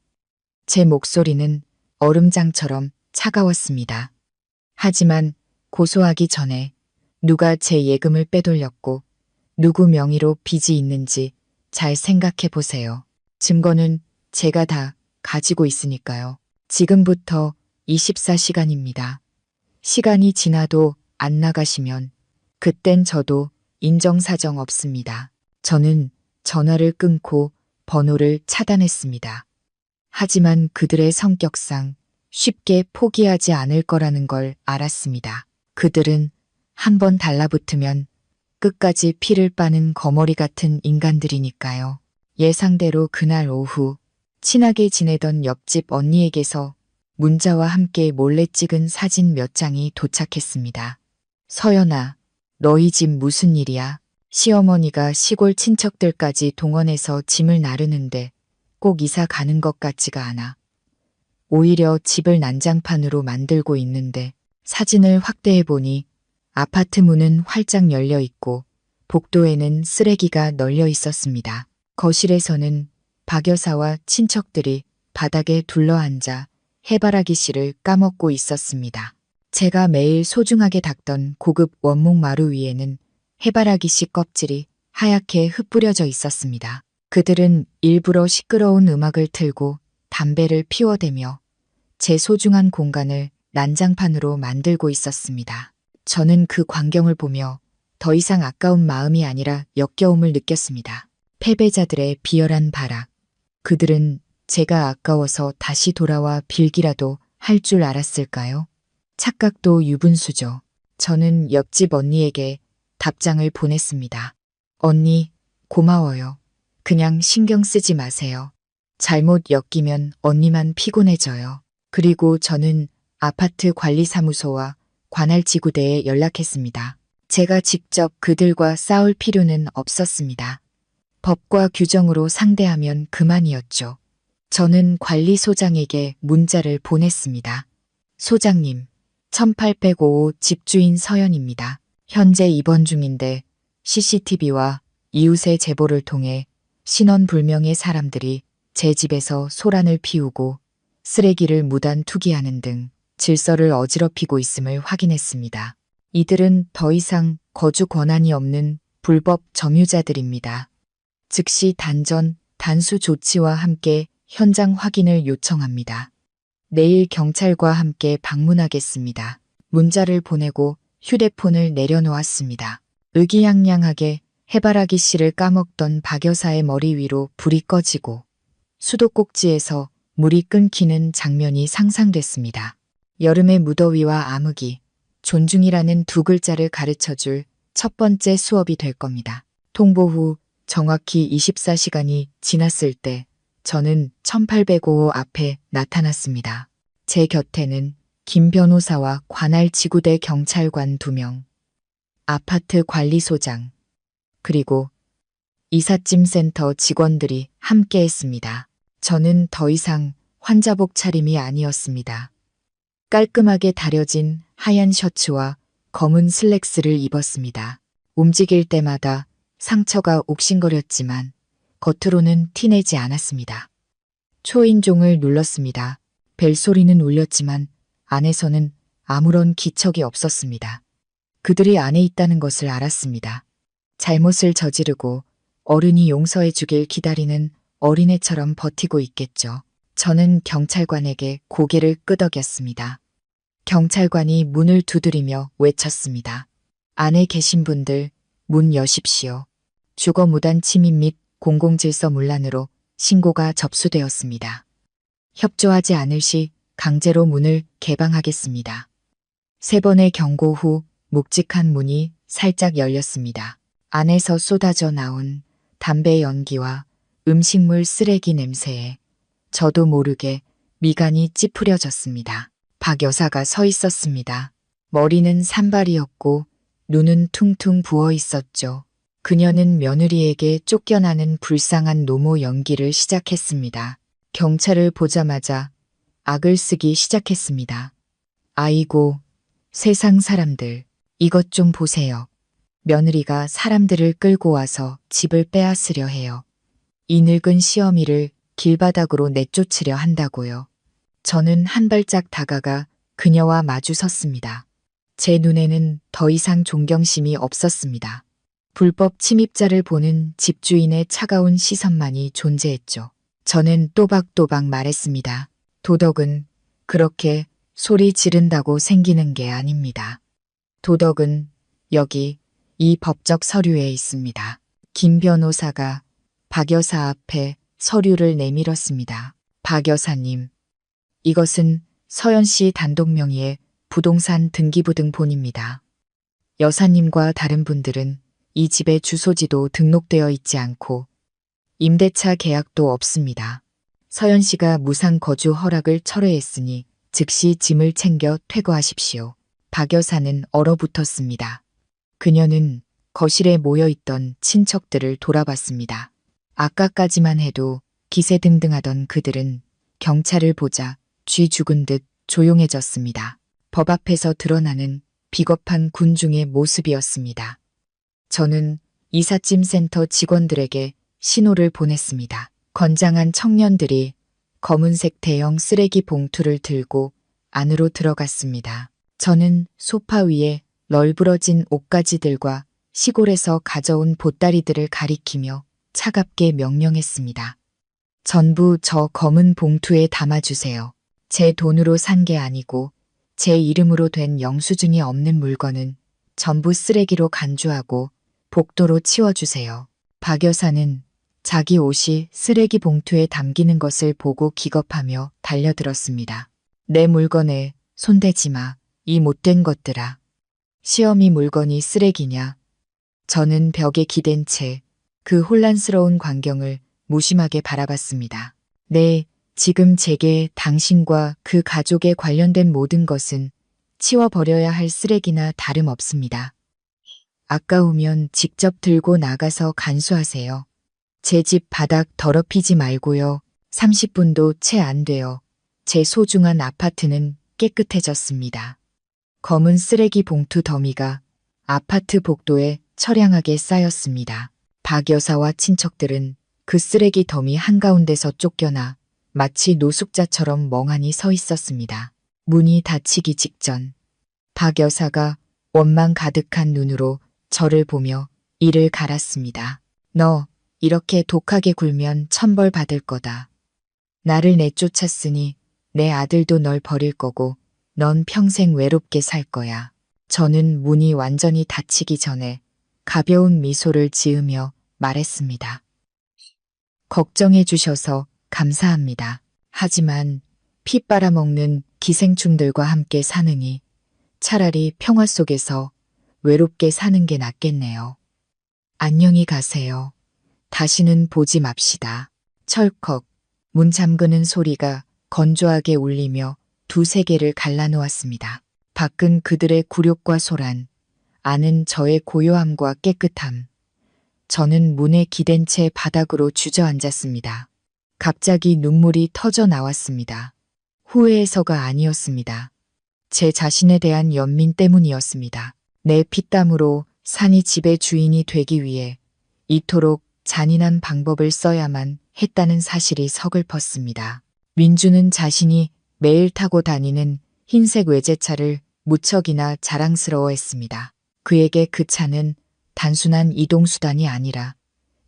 제 목소리는 얼음장처럼 차가웠습니다. 하지만 고소하기 전에 누가 제 예금을 빼돌렸고 누구 명의로 빚이 있는지 잘 생각해 보세요. 증거는 제가 다 가지고 있으니까요. 지금부터 24시간입니다. 시간이 지나도 안 나가시면 그땐 저도 인정사정 없습니다. 저는 전화를 끊고 번호를 차단했습니다. 하지만 그들의 성격상 쉽게 포기하지 않을 거라는 걸 알았습니다. 그들은 한번 달라붙으면 끝까지 피를 빠는 거머리 같은 인간들이니까요. 예상대로 그날 오후 친하게 지내던 옆집 언니에게서 문자와 함께 몰래 찍은 사진 몇 장이 도착했습니다. 서연아, 너희 집 무슨 일이야? 시어머니가 시골 친척들까지 동원해서 짐을 나르는데 꼭 이사 가는 것 같지가 않아. 오히려 집을 난장판으로 만들고 있는데 사진을 확대해보니 아파트 문은 활짝 열려 있고 복도에는 쓰레기가 널려 있었습니다. 거실에서는 박 여사와 친척들이 바닥에 둘러앉아 해바라기 씨를 까먹고 있었습니다. 제가 매일 소중하게 닦던 고급 원목 마루 위에는 해바라기 씨 껍질이 하얗게 흩뿌려져 있었습니다. 그들은 일부러 시끄러운 음악을 틀고 담배를 피워대며 제 소중한 공간을 난장판으로 만들고 있었습니다. 저는 그 광경을 보며 더 이상 아까운 마음이 아니라 역겨움을 느꼈습니다. 패배자들의 비열한 발악. 그들은 제가 아까워서 다시 돌아와 빌기라도 할 줄 알았을까요? 착각도 유분수죠. 저는 옆집 언니에게 답장을 보냈습니다. 언니, 고마워요. 그냥 신경 쓰지 마세요. 잘못 엮이면 언니만 피곤해져요. 그리고 저는 아파트 관리사무소와 관할지구대에 연락했습니다. 제가 직접 그들과 싸울 필요는 없었습니다. 법과 규정으로 상대하면 그만이었죠. 저는 관리소장에게 문자를 보냈습니다. 소장님, 1805 집주인 서연입니다. 현재 입원 중인데 CCTV와 이웃의 제보를 통해 신원불명의 사람들이 제 집에서 소란을 피우고 쓰레기를 무단 투기하는 등 질서를 어지럽히고 있음을 확인했습니다. 이들은 더 이상 거주 권한이 없는 불법 점유자들입니다. 즉시 단전, 단수 조치와 함께 현장 확인을 요청합니다. 내일 경찰과 함께 방문하겠습니다. 문자를 보내고 휴대폰을 내려놓았습니다. 의기양양하게 해바라기 씨를 까먹던 박 여사의 머리 위로 불이 꺼지고 수도꼭지에서 물이 끊기는 장면이 상상됐습니다. 여름의 무더위와 암흑이 존중이라는 두 글자를 가르쳐줄 첫 번째 수업이 될 겁니다. 통보 후 정확히 24시간이 지났을 때 저는 1805 앞에 나타났습니다. 제 곁에는 김 변호사와 관할 지구대 경찰관 2명, 아파트 관리소장, 그리고 이삿짐센터 직원들이 함께했습니다. 저는 더 이상 환자복 차림이 아니었습니다. 깔끔하게 다려진 하얀 셔츠와 검은 슬랙스를 입었습니다. 움직일 때마다 상처가 옥신거렸지만 겉으로는 티내지 않았습니다. 초인종을 눌렀습니다. 벨소리는 울렸지만 안에서는 아무런 기척이 없었습니다. 그들이 안에 있다는 것을 알았습니다. 잘못을 저지르고 어른이 용서해 주길 기다리는 어린애처럼 버티고 있겠죠. 저는 경찰관에게 고개를 끄덕였습니다. 경찰관이 문을 두드리며 외쳤습니다. 안에 계신 분들 문 여십시오. 주거 무단 침입 및 공공질서 문란으로 신고가 접수되었습니다. 협조하지 않을 시 강제로 문을 개방하겠습니다. 3번의 경고 후 묵직한 문이 살짝 열렸습니다. 안에서 쏟아져 나온 담배 연기와 음식물 쓰레기 냄새에 저도 모르게 미간이 찌푸려졌습니다. 박 여사가 서 있었습니다. 머리는 산발이었고 눈은 퉁퉁 부어 있었죠. 그녀는 며느리에게 쫓겨나는 불쌍한 노모 연기를 시작했습니다. 경찰을 보자마자 악을 쓰기 시작했습니다. 아이고, 세상 사람들, 이것 좀 보세요. 며느리가 사람들을 끌고 와서 집을 빼앗으려 해요. 이 늙은 시어미를 길바닥으로 내쫓으려 한다고요. 저는 한 발짝 다가가 그녀와 마주 섰습니다. 제 눈에는 더 이상 존경심이 없었습니다. 불법 침입자를 보는 집주인의 차가운 시선만이 존재했죠. 저는 또박또박 말했습니다. 도덕은 그렇게 소리 지른다고 생기는 게 아닙니다. 도덕은 여기 이 법적 서류에 있습니다. 김 변호사가 박 여사 앞에 서류를 내밀었습니다. 박 여사님, 이것은 서연 씨 단독 명의의 부동산 등기부등본입니다. 여사님과 다른 분들은 이 집의 주소지도 등록되어 있지 않고 임대차 계약도 없습니다. 서연 씨가 무상 거주 허락을 철회했으니 즉시 짐을 챙겨 퇴거하십시오. 박 여사는 얼어붙었습니다. 그녀는 거실에 모여있던 친척들을 돌아봤습니다. 아까까지만 해도 기세등등하던 그들은 경찰을 보자 쥐 죽은 듯 조용해졌습니다. 법 앞에서 드러나는 비겁한 군중의 모습이었습니다. 저는 이삿짐센터 직원들에게 신호를 보냈습니다. 건장한 청년들이 검은색 대형 쓰레기 봉투를 들고 안으로 들어갔습니다. 저는 소파 위에 널브러진 옷가지들과 시골에서 가져온 보따리들을 가리키며 차갑게 명령했습니다. 전부 저 검은 봉투에 담아주세요. 제 돈으로 산 게 아니고 제 이름으로 된 영수증이 없는 물건은 전부 쓰레기로 간주하고 복도로 치워주세요. 박 여사는 자기 옷이 쓰레기 봉투에 담기는 것을 보고 기겁하며 달려들었습니다. 내 물건에 손대지 마, 이 못된 것들아. 시어미 물건이 쓰레기냐. 저는 벽에 기댄 채 그 혼란스러운 광경을 무심하게 바라봤습니다. 네, 지금 제게 당신과 그 가족에 관련된 모든 것은 치워버려야 할 쓰레기나 다름없습니다. 아까우면 직접 들고 나가서 간수하세요. 제 집 바닥 더럽히지 말고요. 30분도 채 안 돼요. 제 소중한 아파트는 깨끗해졌습니다. 검은 쓰레기 봉투 더미가 아파트 복도에 처량하게 쌓였습니다. 박 여사와 친척들은 그 쓰레기 더미 한가운데서 쫓겨나 마치 노숙자처럼 멍하니 서 있었습니다. 문이 닫히기 직전 박 여사가 원망 가득한 눈으로 저를 보며 이를 갈았습니다. 너 이렇게 독하게 굴면 천벌 받을 거다. 나를 내쫓았으니 내 아들도 널 버릴 거고 넌 평생 외롭게 살 거야. 저는 문이 완전히 닫히기 전에 가벼운 미소를 지으며 말했습니다. 걱정해 주셔서 감사합니다. 하지만 피 빨아먹는 기생충들과 함께 사느니 차라리 평화 속에서 외롭게 사는 게 낫겠네요. 안녕히 가세요. 다시는 보지 맙시다. 철컥 문 잠그는 소리가 건조하게 울리며 두세 개를 갈라놓았습니다. 밖은 그들의 굴욕과 소란, 안은 저의 고요함과 깨끗함. 저는 문에 기댄 채 바닥으로 주저앉았습니다. 갑자기 눈물이 터져 나왔습니다. 후회해서가 아니었습니다. 제 자신에 대한 연민 때문이었습니다. 내 피땀으로 산이 집의 주인이 되기 위해 이토록 잔인한 방법을 써야만 했다는 사실이 서글펐습니다. 민주는 자신이 매일 타고 다니는 흰색 외제차를 무척이나 자랑스러워했습니다. 그에게 그 차는 단순한 이동수단이 아니라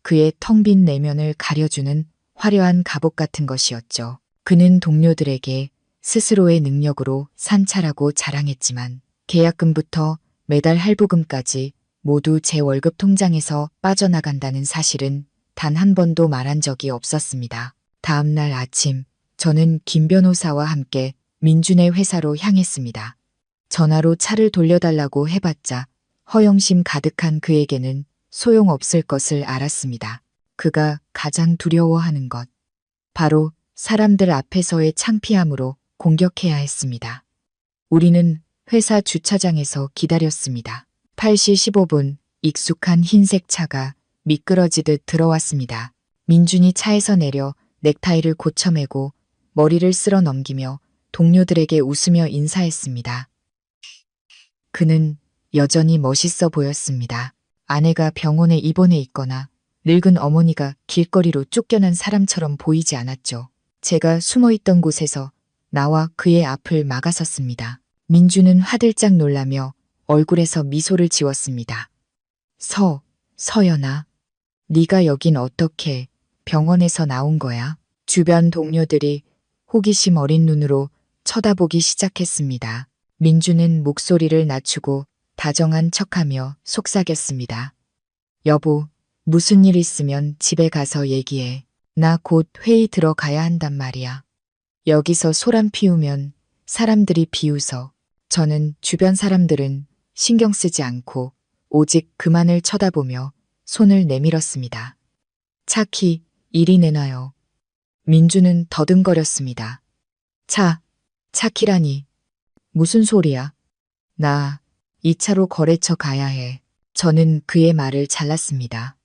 그의 텅 빈 내면을 가려주는 화려한 갑옷 같은 것이었죠. 그는 동료들에게 스스로의 능력으로 산 차라고 자랑했지만 계약금부터 매달 할부금까지 모두 제 월급 통장에서 빠져나간다는 사실은 단 한 번도 말한 적이 없었습니다. 다음 날 아침 저는 김 변호사와 함께 민준의 회사로 향했습니다. 전화로 차를 돌려달라고 해봤자 허영심 가득한 그에게는 소용없을 것을 알았습니다. 그가 가장 두려워하는 것, 바로 사람들 앞에서의 창피함으로 공격해야 했습니다. 우리는 회사 주차장에서 기다렸습니다. 8시 15분 익숙한 흰색 차가 미끄러지듯 들어왔습니다. 민준이 차에서 내려 넥타이를 고쳐매고 머리를 쓸어 넘기며 동료들에게 웃으며 인사했습니다. 그는 여전히 멋있어 보였습니다. 아내가 병원에 입원해 있거나 늙은 어머니가 길거리로 쫓겨난 사람처럼 보이지 않았죠. 제가 숨어있던 곳에서 나와 그의 앞을 막아섰습니다. 민주는 화들짝 놀라며 얼굴에서 미소를 지웠습니다. 서연아, 네가 여긴 어떻게 병원에서 나온 거야? 주변 동료들이 호기심 어린 눈으로 쳐다보기 시작했습니다. 민주는 목소리를 낮추고 다정한 척하며 속삭였습니다. 여보, 무슨 일 있으면 집에 가서 얘기해. 나 곧 회의 들어가야 한단 말이야. 여기서 소란 피우면 사람들이 비웃어. 저는 주변 사람들은 신경 쓰지 않고 오직 그만을 쳐다보며 손을 내밀었습니다. 차키, 이리 내놔요. 민주는 더듬거렸습니다. 차키라니. 무슨 소리야? 나 이 차로 거래처 가야 해. 저는 그의 말을 잘랐습니다.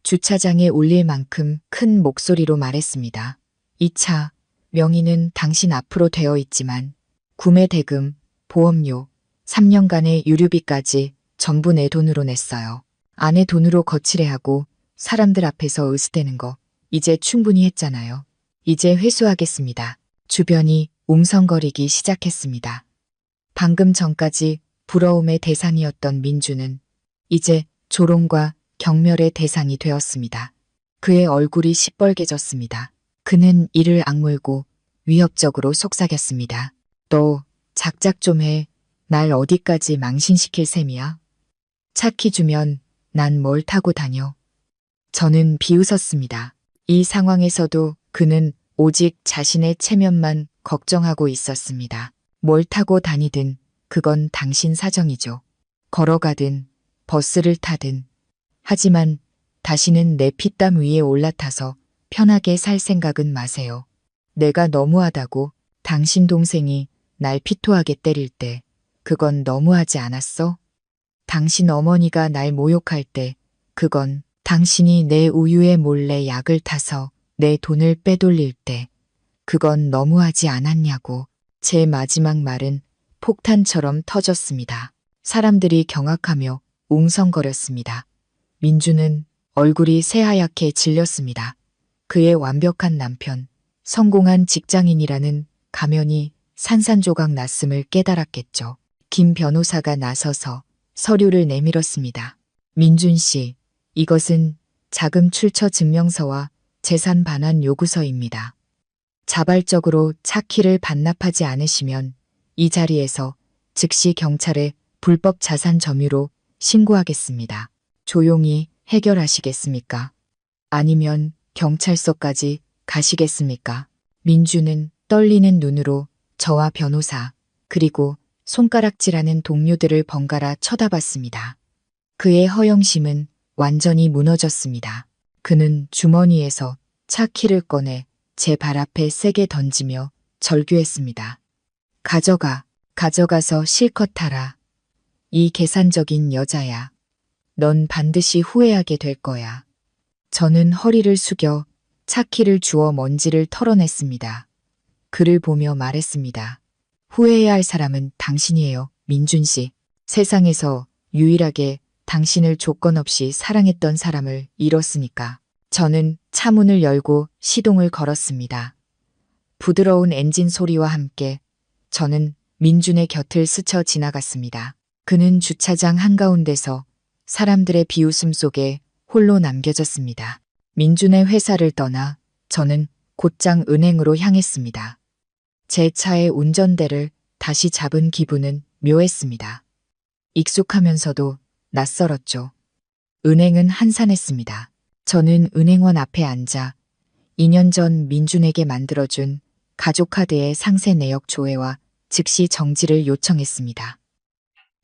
주차장에 울릴 만큼 큰 목소리로 말했습니다. 이 차, 명의는 당신 앞으로 되어 있지만 구매 대금, 보험료, 3년간의 유류비까지 전부 내 돈으로 냈어요. 아내 돈으로 거칠해하고 사람들 앞에서 으스대는 거 이제 충분히 했잖아요. 이제 회수하겠습니다. 주변이 웅성거리기 시작했습니다. 방금 전까지 부러움의 대상이었던 민주는 이제 조롱과 경멸의 대상이 되었습니다. 그의 얼굴이 시뻘개졌습니다. 그는 이를 악물고 위협적으로 속삭였습니다. 너 작작 좀 해. 날 어디까지 망신시킬 셈이야? 차키 주면 난 뭘 타고 다녀? 저는 비웃었습니다. 이 상황에서도 그는 오직 자신의 체면만 걱정하고 있었습니다. 뭘 타고 다니든 그건 당신 사정이죠. 걸어가든 버스를 타든. 하지만 다시는 내 피땀 위에 올라타서 편하게 살 생각은 마세요. 내가 너무하다고 당신 동생이 날 피토하게 때릴 때 그건 너무하지 않았어? 당신 어머니가 날 모욕할 때 그건 당신이 내 우유에 몰래 약을 타서 내 돈을 빼돌릴 때 그건 너무하지 않았냐고. 제 마지막 말은 폭탄처럼 터졌습니다. 사람들이 경악하며 웅성거렸습니다. 민주는 얼굴이 새하얗게 질렸습니다. 그의 완벽한 남편, 성공한 직장인이라는 가면이 산산조각 났음을 깨달았겠죠. 김 변호사가 나서서 서류를 내밀었습니다. 민준 씨, 이것은 자금 출처 증명서와 재산 반환 요구서입니다. 자발적으로 차키를 반납하지 않으시면 이 자리에서 즉시 경찰에 불법 자산 점유로 신고하겠습니다. 조용히 해결하시겠습니까? 아니면 경찰서까지 가시겠습니까? 민주는 떨리는 눈으로 저와 변호사, 그리고 손가락질하는 동료들을 번갈아 쳐다봤습니다. 그의 허영심은 완전히 무너졌습니다. 그는 주머니에서 차키를 꺼내 제 발 앞에 세게 던지며 절규했습니다. 가져가서 실컷 타라. 이 계산적인 여자야. 넌 반드시 후회하게 될 거야. 저는 허리를 숙여 차키를 주워 먼지를 털어냈습니다. 그를 보며 말했습니다. 후회해야 할 사람은 당신이에요, 민준 씨. 세상에서 유일하게 당신을 조건 없이 사랑했던 사람을 잃었으니까. 저는 차문을 열고 시동을 걸었습니다. 부드러운 엔진 소리와 함께 저는 민준의 곁을 스쳐 지나갔습니다. 그는 주차장 한가운데서 사람들의 비웃음 속에 홀로 남겨졌습니다. 민준의 회사를 떠나 저는 곧장 은행으로 향했습니다. 제 차의 운전대를 다시 잡은 기분은 묘했습니다. 익숙하면서도 낯설었죠. 은행은 한산했습니다. 저는 은행원 앞에 앉아 2년 전 민준에게 만들어준 가족카드의 상세 내역 조회와 즉시 정지를 요청했습니다.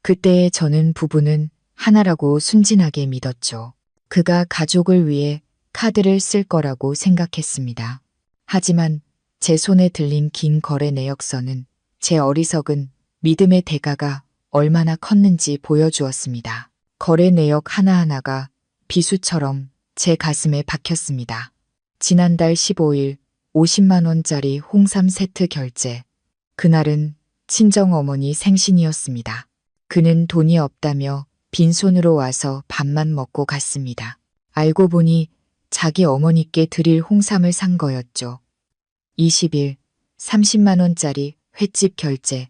그때의 저는 부부는 하나라고 순진하게 믿었죠. 그가 가족을 위해 카드를 쓸 거라고 생각했습니다. 하지만 제 손에 들린 긴 거래 내역서는 제 어리석은 믿음의 대가가 얼마나 컸는지 보여주었습니다. 거래 내역 하나하나가 비수처럼 제 가슴에 박혔습니다. 지난달 15일 50만 원짜리 홍삼 세트 결제. 그날은 친정어머니 생신이었습니다. 그는 돈이 없다며 빈손으로 와서 밥만 먹고 갔습니다. 알고 보니 자기 어머니께 드릴 홍삼을 산 거였죠. 20일 30만 원짜리 횟집 결제.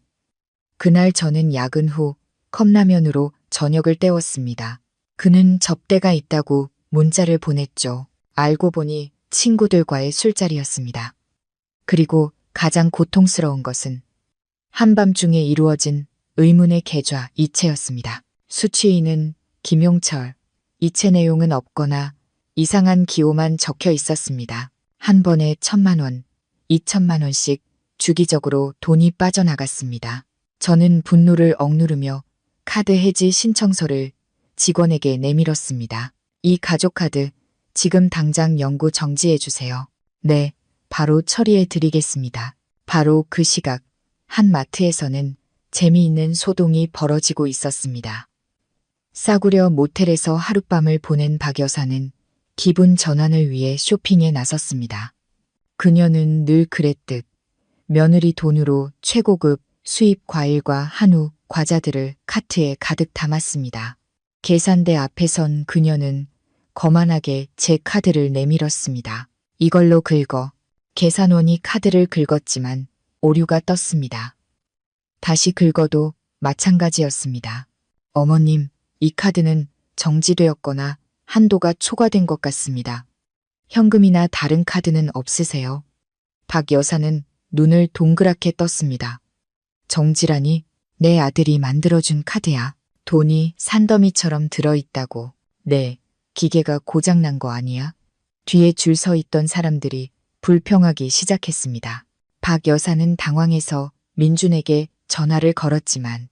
그날 저는 야근 후 컵라면으로 저녁을 때웠습니다. 그는 접대가 있다고 문자를 보냈죠. 알고 보니 친구들과의 술자리였습니다. 그리고 가장 고통스러운 것은 한밤중에 이루어진 의문의 계좌 이체였습니다. 수취인은 김용철, 이체 내용은 없거나 이상한 기호만 적혀 있었습니다. 한 번에 1,000만 원, 2,000만 원씩 주기적으로 돈이 빠져나갔습니다. 저는 분노를 억누르며 카드 해지 신청서를 직원에게 내밀었습니다. 이 가족카드 지금 당장 영구 정지해 주세요. 네, 바로 처리해 드리겠습니다. 바로 그 시각 한 마트에서는 재미있는 소동이 벌어지고 있었습니다. 싸구려 모텔에서 하룻밤을 보낸 박 여사는 기분 전환을 위해 쇼핑에 나섰습니다. 그녀는 늘 그랬듯 며느리 돈으로 최고급 수입 과일과 한우, 과자들을 카트에 가득 담았습니다. 계산대 앞에 선 그녀는 거만하게 제 카드를 내밀었습니다. 이걸로 긁어. 계산원이 카드를 긁었지만 오류가 떴습니다. 다시 긁어도 마찬가지였습니다. 어머님, 이 카드는 정지되었거나 한도가 초과된 것 같습니다. 현금이나 다른 카드는 없으세요? 박 여사는 눈을 동그랗게 떴습니다. 정지라니? 내 아들이 만들어준 카드야. 돈이 산더미처럼 들어있다고. 네, 기계가 고장난 거 아니야? 뒤에 줄 서 있던 사람들이 불평하기 시작했습니다. 박 여사는 당황해서 민준에게 전화를 걸었지만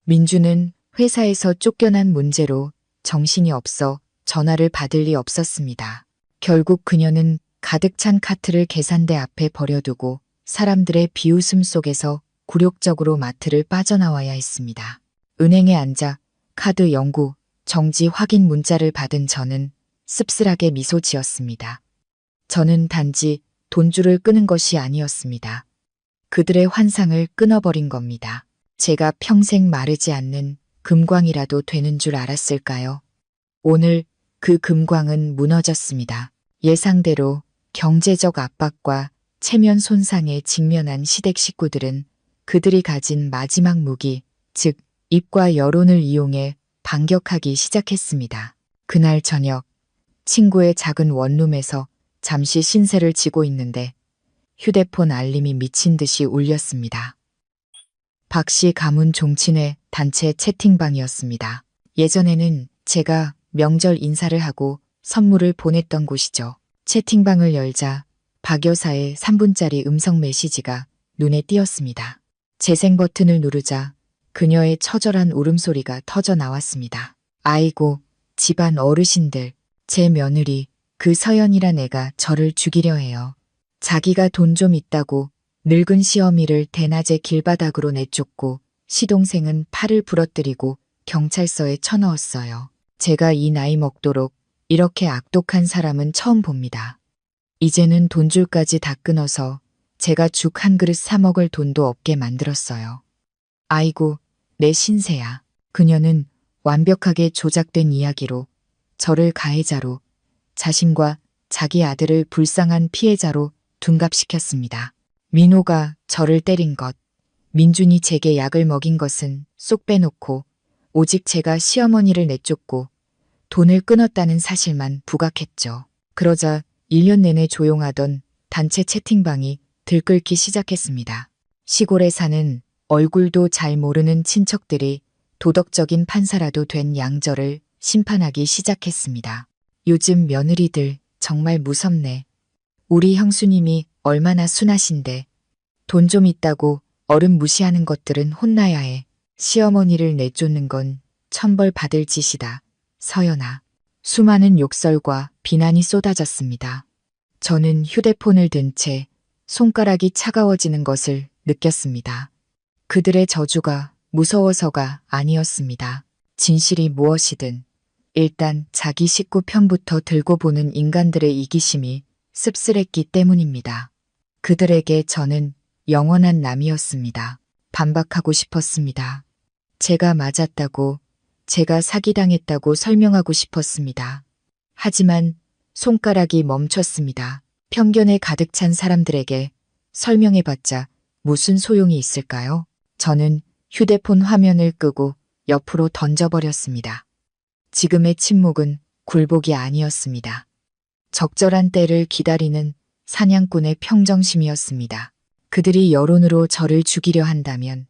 민준은 회사에서 쫓겨난 문제로 정신이 없어 전화를 받을 리 없었습니다. 결국 그녀는 가득 찬 카트를 계산대 앞에 버려두고 사람들의 비웃음 속에서 굴욕적으로 마트를 빠져나와야 했습니다. 은행에 앉아 카드 연구, 정지 확인 문자를 받은 저는 씁쓸하게 미소 지었습니다. 저는 단지 돈줄을 끄는 것이 아니었습니다. 그들의 환상을 끊어버린 겁니다. 제가 평생 마르지 않는 금광이라도 되는 줄 알았을까요? 오늘 그 금광은 무너졌습니다. 예상대로 경제적 압박과 체면 손상에 직면한 시댁 식구들은 그들이 가진 마지막 무기, 즉 입과 여론을 이용해 반격하기 시작했습니다. 그날 저녁, 친구의 작은 원룸에서 잠시 신세를 지고 있는데 휴대폰 알림이 미친 듯이 울렸습니다. 박씨 가문 종친회 단체 채팅방이었습니다. 예전에는 제가 명절 인사를 하고 선물을 보냈던 곳이죠. 채팅방을 열자 박 여사의 3분짜리 음성 메시지가 눈에 띄었습니다. 재생 버튼을 누르자 그녀의 처절한 울음소리가 터져 나왔습니다. 아이고, 집안 어르신들, 제 며느리, 그 서연이란 애가 저를 죽이려 해요. 자기가 돈 좀 있다고 늙은 시어미를 대낮에 길바닥으로 내쫓고 시동생은 팔을 부러뜨리고 경찰서에 쳐넣었어요. 제가 이 나이 먹도록 이렇게 악독한 사람은 처음 봅니다. 이제는 돈줄까지 다 끊어서 제가 죽 한 그릇 사 먹을 돈도 없게 만들었어요. 아이고, 내 신세야. 그녀는 완벽하게 조작된 이야기로 저를 가해자로, 자신과 자기 아들을 불쌍한 피해자로 둔갑시켰습니다. 민호가 저를 때린 것, 민준이 제게 약을 먹인 것은 쏙 빼놓고 오직 제가 시어머니를 내쫓고 돈을 끊었다는 사실만 부각했죠. 그러자 1년 내내 조용하던 단체 채팅방이 들끓기 시작했습니다. 시골에 사는 얼굴도 잘 모르는 친척들이 도덕적인 판사라도 된 양저를 심판하기 시작했습니다. 요즘 며느리들 정말 무섭네. 우리 형수님이 얼마나 순하신데 돈 좀 있다고 어른 무시하는 것들은 혼나야 해. 시어머니를 내쫓는 건 천벌 받을 짓이다. 서연아. 수많은 욕설과 비난이 쏟아졌습니다. 저는 휴대폰을 든 채 손가락이 차가워지는 것을 느꼈습니다. 그들의 저주가 무서워서가 아니었습니다. 진실이 무엇이든 일단 자기 식구 편부터 들고 보는 인간들의 이기심이 씁쓸했기 때문입니다. 그들에게 저는 영원한 남이었습니다. 반박하고 싶었습니다. 제가 맞았다고, 제가 사기당했다고 설명하고 싶었습니다. 하지만 손가락이 멈췄습니다. 편견에 가득 찬 사람들에게 설명해봤자 무슨 소용이 있을까요? 저는 휴대폰 화면을 끄고 옆으로 던져버렸습니다. 지금의 침묵은 굴복이 아니었습니다. 적절한 때를 기다리는 사냥꾼의 평정심이었습니다. 그들이 여론으로 저를 죽이려 한다면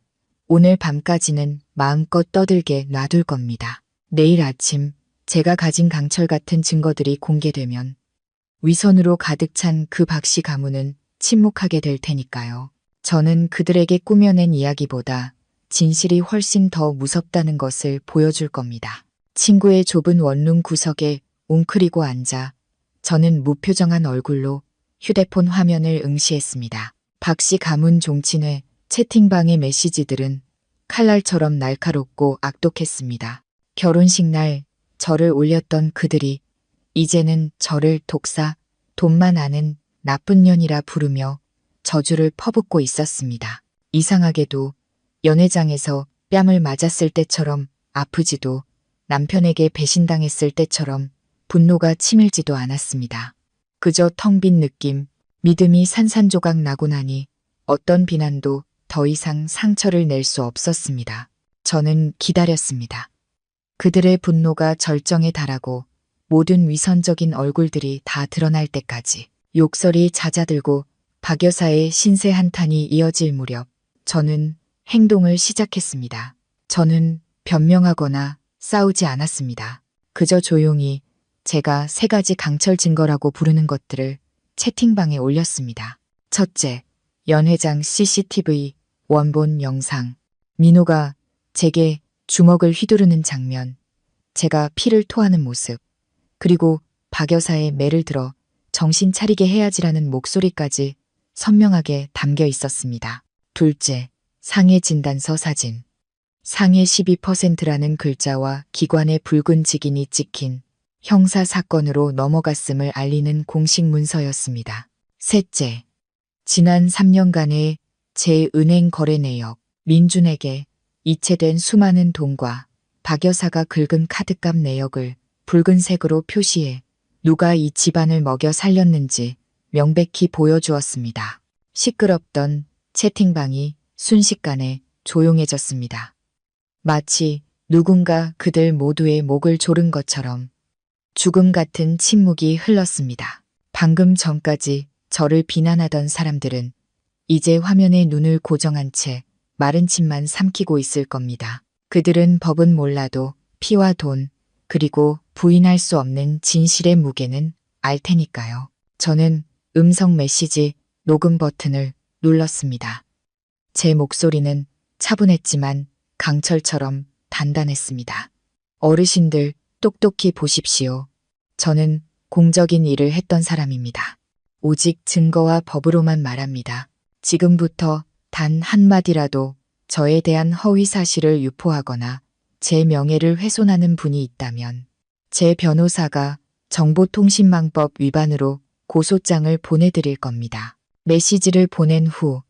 오늘 밤까지는 마음껏 떠들게 놔둘 겁니다. 내일 아침 제가 가진 강철 같은 증거들이 공개되면 위선으로 가득 찬 그 박씨 가문은 침묵하게 될 테니까요. 저는 그들에게 꾸며낸 이야기보다 진실이 훨씬 더 무섭다는 것을 보여줄 겁니다. 친구의 좁은 원룸 구석에 웅크리고 앉아 저는 무표정한 얼굴로 휴대폰 화면을 응시했습니다. 박씨 가문 종친회 채팅방의 메시지들은 칼날처럼 날카롭고 악독했습니다. 결혼식 날 저를 올렸던 그들이 이제는 저를 독사, 돈만 아는 나쁜 년이라 부르며 저주를 퍼붓고 있었습니다. 이상하게도 연회장에서 뺨을 맞았을 때처럼 아프지도 남편에게 배신당했을 때처럼 분노가 치밀지도 않았습니다. 그저 텅 빈 느낌, 믿음이 산산조각 나고 나니 어떤 비난도 더 이상 상처를 낼 수 없었습니다. 저는 기다렸습니다. 그들의 분노가 절정에 달하고 모든 위선적인 얼굴들이 다 드러날 때까지 욕설이 잦아들고 박 여사의 신세 한탄이 이어질 무렵 저는 행동을 시작했습니다. 저는 변명하거나 싸우지 않았습니다. 그저 조용히 제가 3가지 강철 증거라고 부르는 것들을 채팅방에 올렸습니다. 첫째, 연회장 CCTV 원본 영상. 민호가 제게 주먹을 휘두르는 장면, 제가 피를 토하는 모습, 그리고 박 여사의 매를 들어 정신 차리게 해야지라는 목소리까지 선명하게 담겨 있었습니다. 둘째, 상해 진단서 사진. 상해 12%라는 글자와 기관의 붉은 직인이 찍힌 형사 사건으로 넘어갔음을 알리는 공식 문서였습니다. 셋째, 지난 3년간의 제 은행 거래 내역. 민준에게 이체된 수많은 돈과 박 여사가 긁은 카드값 내역을 붉은색으로 표시해 누가 이 집안을 먹여 살렸는지 명백히 보여주었습니다. 시끄럽던 채팅방이 순식간에 조용해졌습니다. 마치 누군가 그들 모두의 목을 조른 것처럼 죽음 같은 침묵이 흘렀습니다. 방금 전까지 저를 비난하던 사람들은 이제 화면에 눈을 고정한 채 마른 침만 삼키고 있을 겁니다. 그들은 법은 몰라도 피와 돈, 그리고 부인할 수 없는 진실의 무게는 알 테니까요. 저는 음성 메시지 녹음 버튼을 눌렀습니다. 제 목소리는 차분했지만 강철처럼 단단했습니다. 어르신들 똑똑히 보십시오. 저는 공적인 일을 했던 사람입니다. 오직 증거와 법으로만 말합니다. 지금부터 단 한마디라도 저에 대한 허위 사실을 유포하거나 제 명예를 훼손하는 분이 있다면 제 변호사가 정보통신망법 위반으로 고소장을 보내드릴 겁니다. 메시지를 보낸 후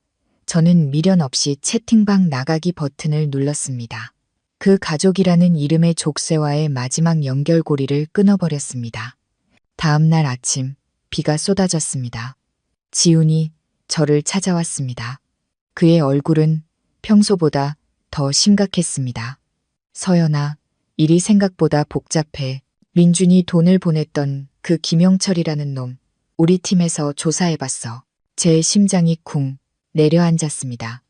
저는 미련 없이 채팅방 나가기 버튼을 눌렀습니다. 그 가족이라는 이름의 족쇄와의 마지막 연결고리를 끊어버렸습니다. 다음 날 아침 비가 쏟아졌습니다. 지훈이 저를 찾아왔습니다. 그의 얼굴은 평소보다 더 심각했습니다. 서연아, 일이 생각보다 복잡해. 민준이 돈을 보냈던 그 김영철이라는 놈, 우리 팀에서 조사해봤어. 제 심장이 쿵 내려앉았습니다.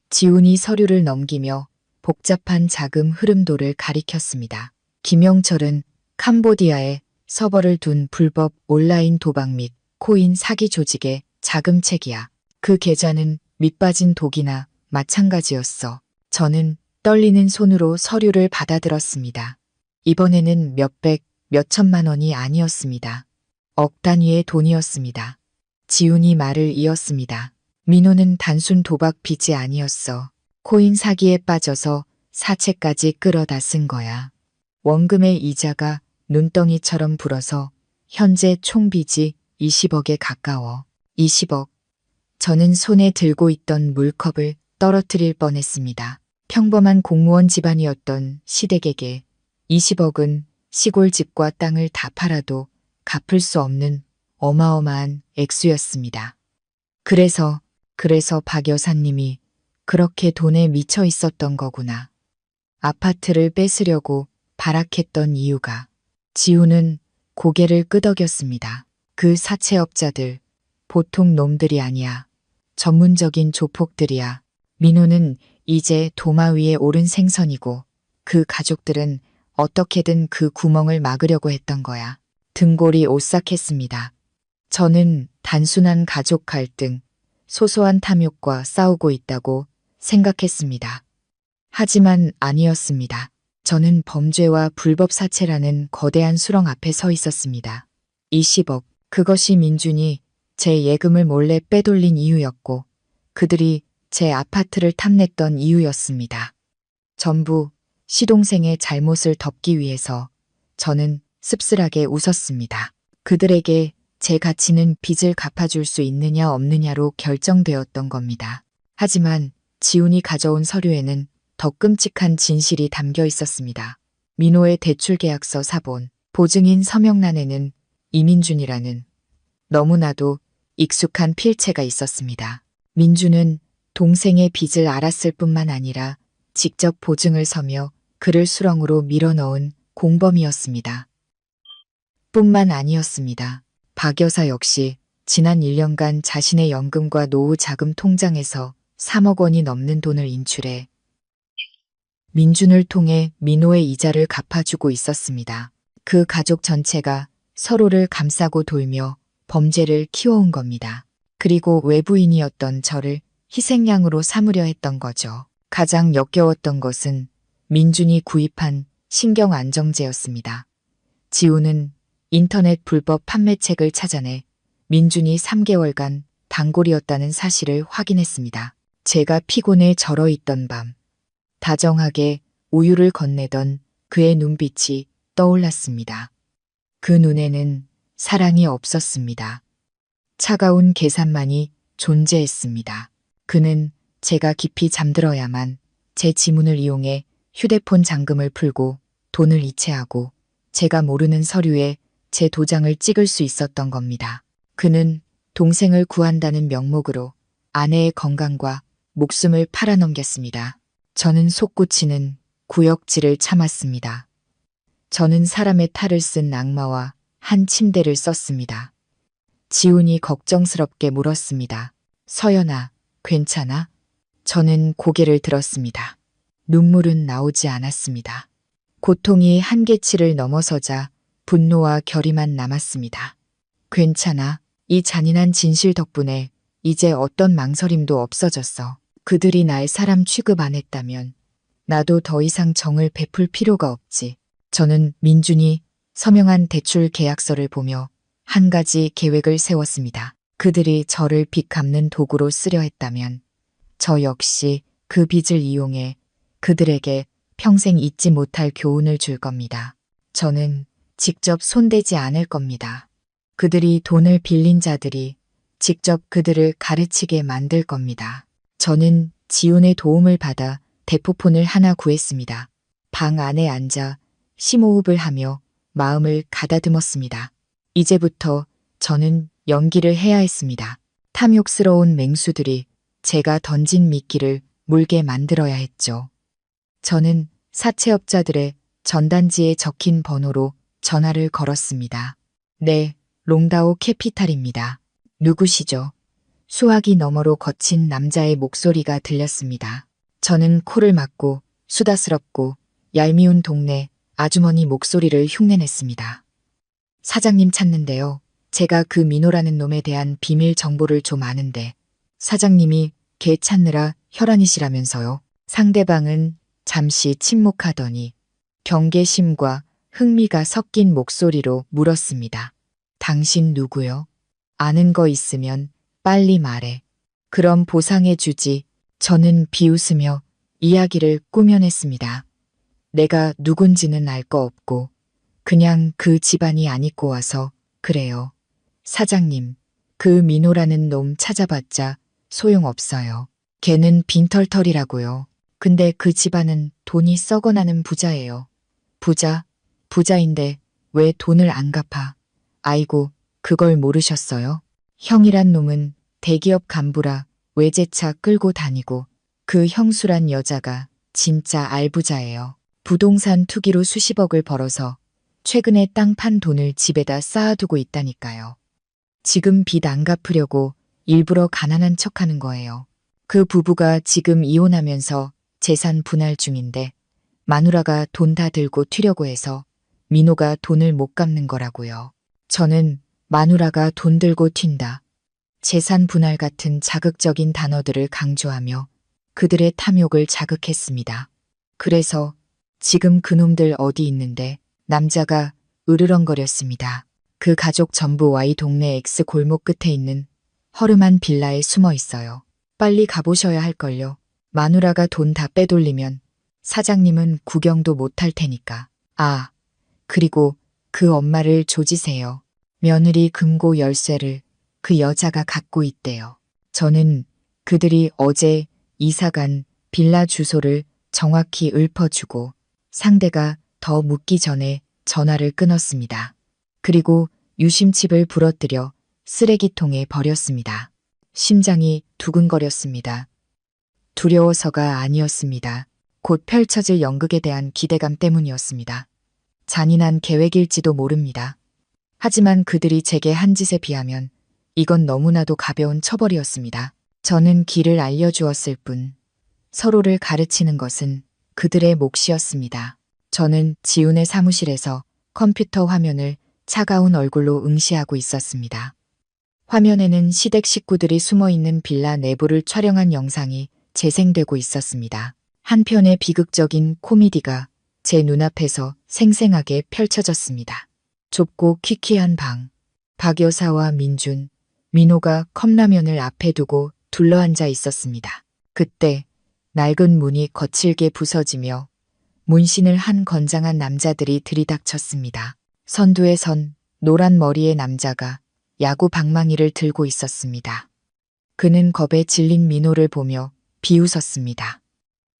지훈이 서류를 넘기며 복잡한 자금 흐름도를 가리켰습니다. 김영철은 캄보디아에 서버를 둔 불법 온라인 도박 및 코인 사기 조직의 자금책이야. 그 계좌는 밑빠진 독이나 마찬가지였어. 저는 떨리는 손으로 서류를 받아들었습니다. 이번에는 몇백, 몇천만 원이 아니었습니다. 억 단위의 돈이었습니다. 지훈이 말을 이었습니다. 민호는 단순 도박 빚이 아니었어. 코인 사기에 빠져서 사채까지 끌어다 쓴 거야. 원금의 이자가 눈덩이처럼 불어서 현재 총 빚이 20억에 가까워. 20억. 저는 손에 들고 있던 물컵을 떨어뜨릴 뻔했습니다. 평범한 공무원 집안이었던 시댁에게 20억은 시골 집과 땅을 다 팔아도 갚을 수 없는 어마어마한 액수였습니다. 그래서 박 여사님이 그렇게 돈에 미쳐 있었던 거구나. 아파트를 뺏으려고 발악했던 이유가. 지훈은 고개를 끄덕였습니다. 그 사채업자들, 보통 놈들이 아니야. 전문적인 조폭들이야. 민호는 이제 도마 위에 오른 생선이고 그 가족들은 어떻게든 그 구멍을 막으려고 했던 거야. 등골이 오싹했습니다. 저는 단순한 가족 갈등, 소소한 탐욕과 싸우고 있다고 생각했습니다. 하지만 아니었습니다. 저는 범죄와 불법 사채라는 거대한 수렁 앞에 서 있었습니다. 20억, 그것이 민준이 제 예금을 몰래 빼돌린 이유였고 그들이 제 아파트를 탐냈던 이유였습니다. 전부 시동생의 잘못을 덮기 위해서 저는 씁쓸하게 웃었습니다. 그들에게 제 가치는 빚을 갚아줄 수 있느냐 없느냐로 결정되었던 겁니다. 하지만 지훈이 가져온 서류에는 더 끔찍한 진실이 담겨 있었습니다. 민호의 대출계약서 사본, 보증인 서명란에는 이민준이라는 너무나도 익숙한 필체가 있었습니다. 민준은 동생의 빚을 알았을 뿐만 아니라 직접 보증을 서며 그를 수렁으로 밀어넣은 공범이었습니다. 뿐만 아니었습니다. 박 여사 역시 지난 1년간 자신의 연금과 노후 자금 통장에서 3억 원이 넘는 돈을 인출해 민준을 통해 민호의 이자를 갚아주고 있었습니다. 그 가족 전체가 서로를 감싸고 돌며 범죄를 키워온 겁니다. 그리고 외부인이었던 저를 희생양으로 삼으려 했던 거죠. 가장 역겨웠던 것은 민준이 구입한 신경안정제였습니다. 지훈은 인터넷 불법 판매책을 찾아내 민준이 3개월간 단골이었다는 사실을 확인했습니다. 제가 피곤해 절어 있던 밤, 다정하게 우유를 건네던 그의 눈빛이 떠올랐습니다. 그 눈에는 사랑이 없었습니다. 차가운 계산만이 존재했습니다. 그는 제가 깊이 잠들어야만 제 지문을 이용해 휴대폰 잠금을 풀고 돈을 이체하고 제가 모르는 서류에 제 도장을 찍을 수 있었던 겁니다. 그는 동생을 구한다는 명목으로 아내의 건강과 목숨을 팔아넘겼습니다. 저는 솟구치는 구역질을 참았습니다. 저는 사람의 탈을 쓴 악마와 한 침대를 썼습니다. 지훈이 걱정스럽게 물었습니다. 서연아, 괜찮아? 저는 고개를 들었습니다. 눈물은 나오지 않았습니다. 고통이 한계치를 넘어서자 분노와 결의만 남았습니다. 괜찮아. 이 잔인한 진실 덕분에 이제 어떤 망설임도 없어졌어. 그들이 날 사람 취급 안 했다면 나도 더 이상 정을 베풀 필요가 없지. 저는 민준이 서명한 대출 계약서를 보며 한 가지 계획을 세웠습니다. 그들이 저를 빚 갚는 도구로 쓰려 했다면 저 역시 그 빚을 이용해 그들에게 평생 잊지 못할 교훈을 줄 겁니다. 저는 직접 손대지 않을 겁니다. 그들이 돈을 빌린 자들이 직접 그들을 가르치게 만들 겁니다. 저는 지훈의 도움을 받아 대포폰을 하나 구했습니다. 방 안에 앉아 심호흡을 하며 마음을 가다듬었습니다. 이제부터 저는 연기를 해야 했습니다. 탐욕스러운 맹수들이 제가 던진 미끼를 물게 만들어야 했죠. 저는 사채업자들의 전단지에 적힌 번호로 전화를 걸었습니다. 네, 롱다오 캐피탈입니다. 누구시죠? 수화기 너머로 거친 남자의 목소리가 들렸습니다. 저는 코를 막고 수다스럽고 얄미운 동네 아주머니 목소리를 흉내냈습니다. 사장님 찾는데요. 제가 그 민호라는 놈에 대한 비밀 정보를 좀 아는데 사장님이 걔 찾느라 혈안이시라면서요. 상대방은 잠시 침묵하더니 경계심과 흥미가 섞인 목소리로 물었습니다. 당신 누구요? 아는 거 있으면 빨리 말해. 그럼 보상해주지. 저는 비웃으며 이야기를 꾸며냈습니다. 내가 누군지는 알 거 없고 그냥 그 집안이 안 입고 와서 그래요. 사장님, 그 민호라는 놈 찾아봤자 소용없어요. 걔는 빈털털이라고요. 근데 그 집안은 돈이 썩어나는 부자예요. 부자인데 왜 돈을 안 갚아? 아이고, 그걸 모르셨어요? 형이란 놈은 대기업 간부라 외제차 끌고 다니고 그 형수란 여자가 진짜 알부자예요. 부동산 투기로 수십억을 벌어서 최근에 땅 판 돈을 집에다 쌓아두고 있다니까요. 지금 빚 안 갚으려고 일부러 가난한 척하는 거예요. 그 부부가 지금 이혼하면서 재산 분할 중인데 마누라가 돈 다 들고 튀려고 해서 민호가 돈을 못 갚는 거라고요. 저는 마누라가 돈 들고 튄다. 재산 분할 같은 자극적인 단어들을 강조하며 그들의 탐욕을 자극했습니다. 그래서 지금 그놈들 어디 있는데 남자가 으르렁거렸습니다. 그 가족 전부 Y 동네 X 골목 끝에 있는 허름한 빌라에 숨어 있어요. 빨리 가보셔야 할걸요. 마누라가 돈 다 빼돌리면 사장님은 구경도 못할 테니까. 아, 그리고 그 엄마를 조지세요. 며느리 금고 열쇠를 그 여자가 갖고 있대요. 저는 그들이 어제 이사간 빌라 주소를 정확히 읊어주고 상대가 더 묻기 전에 전화를 끊었습니다. 그리고 유심칩을 부러뜨려 쓰레기통에 버렸습니다. 심장이 두근거렸습니다. 두려워서가 아니었습니다. 곧 펼쳐질 연극에 대한 기대감 때문이었습니다. 잔인한 계획일지도 모릅니다. 하지만 그들이 제게 한 짓에 비하면 이건 너무나도 가벼운 처벌이었습니다. 저는 길을 알려주었을 뿐 서로를 가르치는 것은 그들의 몫이었습니다. 저는 지훈의 사무실에서 컴퓨터 화면을 차가운 얼굴로 응시하고 있었습니다. 화면에는 시댁 식구들이 숨어있는 빌라 내부를 촬영한 영상이 재생되고 있었습니다. 한편의 비극적인 코미디가 제 눈앞에서 생생하게 펼쳐졌습니다. 좁고 퀴퀴한 방. 박 여사와 민준, 민호가 컵라면을 앞에 두고 둘러앉아 있었습니다. 그때 낡은 문이 거칠게 부서지며 문신을 한 건장한 남자들이 들이닥쳤습니다. 선두에 선 노란 머리의 남자가 야구 방망이를 들고 있었습니다. 그는 겁에 질린 민호를 보며 비웃었습니다.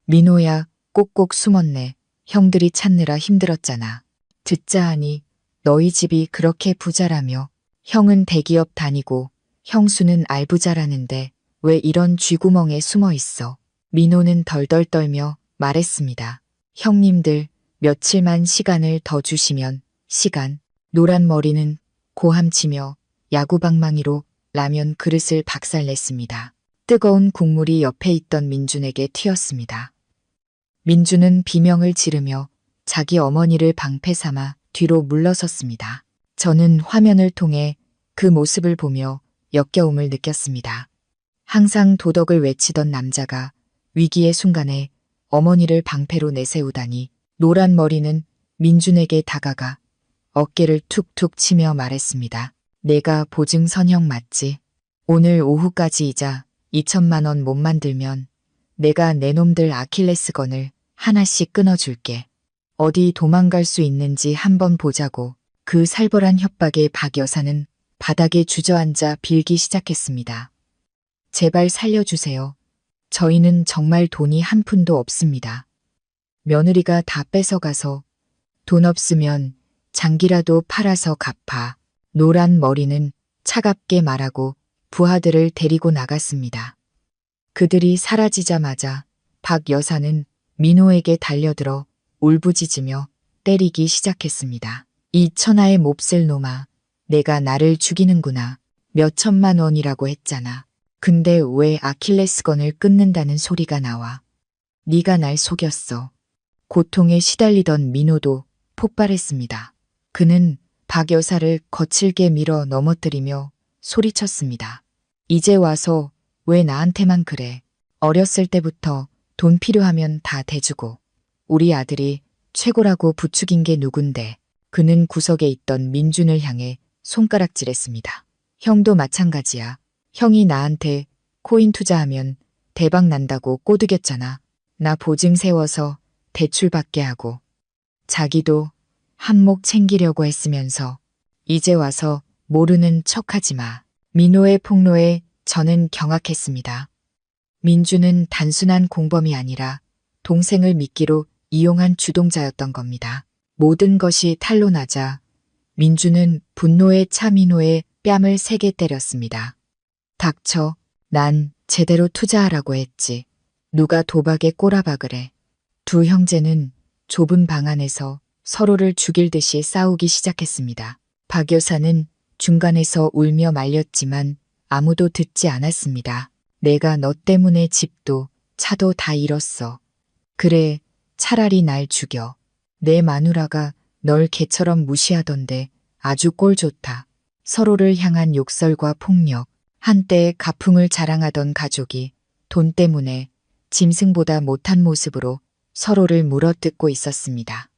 민호야, 꼭꼭 숨었네. 형들이 찾느라 힘들었잖아. 듣자 하니 너희 집이 그렇게 부자라며 형은 대기업 다니고 형수는 알부자라는데 왜 이런 쥐구멍에 숨어 있어? 민호는 덜덜 떨며 말했습니다. 형님들 며칠만 시간을 더 주시면 시간. 노란 머리는 고함치며 야구방망이로 라면 그릇을 박살냈습니다. 뜨거운 국물이 옆에 있던 민준에게 튀었습니다. 민준은 비명을 지르며 자기 어머니를 방패 삼아 뒤로 물러섰습니다. 저는 화면을 통해 그 모습을 보며 역겨움을 느꼈습니다. 항상 도덕을 외치던 남자가 위기의 순간에 어머니를 방패로 내세우다니. 노란 머리는 민준에게 다가가 어깨를 툭툭 치며 말했습니다. 내가 보증 선형 맞지? 오늘 오후까지 이자 2천만 원 못 만들면 내가 내 놈들 아킬레스건을 하나씩 끊어줄게. 어디 도망갈 수 있는지 한번 보자고. 그 살벌한 협박에 박 여사는 바닥에 주저앉아 빌기 시작했습니다. 제발 살려주세요. 저희는 정말 돈이 한 푼도 없습니다. 며느리가 다 뺏어가서 돈 없으면 장기라도 팔아서 갚아. 노란 머리는 차갑게 말하고 부하들을 데리고 나갔습니다. 그들이 사라지자마자 박 여사는 민호에게 달려들어 울부짖으며 때리기 시작했습니다. 이 천하의 몹쓸 놈아, 내가 나를 죽이는구나. 몇 천만 원이라고 했잖아. 근데 왜 아킬레스건을 끊는다는 소리가 나와? 네가 날 속였어. 고통에 시달리던 민호도 폭발했습니다. 그는 박 여사를 거칠게 밀어 넘어뜨리며 소리쳤습니다. 이제 와서 왜 나한테만 그래? 어렸을 때부터 돈 필요하면 다 대주고 우리 아들이 최고라고 부추긴 게 누군데. 그는 구석에 있던 민준을 향해 손가락질했습니다. 형도 마찬가지야. 형이 나한테 코인 투자하면 대박 난다고 꼬드겼잖아. 나 보증 세워서 대출받게 하고 자기도 한몫 챙기려고 했으면서 이제 와서 모르는 척하지 마. 민호의 폭로에 저는 경악했습니다. 민준은 단순한 공범이 아니라 동생을 미끼로 이용한 주동자였던 겁니다. 모든 것이 탄로나자 민준은 분노에 차 민호의 뺨을 세게 때렸습니다. 닥쳐. 난 제대로 투자하라고 했지. 누가 도박에 꼬라박을 해. 두 형제는 좁은 방 안에서 서로를 죽일 듯이 싸우기 시작했습니다. 박 여사는 중간에서 울며 말렸지만 아무도 듣지 않았습니다. 내가 너 때문에 집도 차도 다 잃었어. 그래, 차라리 날 죽여. 내 마누라가 널 개처럼 무시하던데 아주 꼴 좋다. 서로를 향한 욕설과 폭력, 한때 가풍을 자랑하던 가족이 돈 때문에 짐승보다 못한 모습으로 서로를 물어뜯고 있었습니다.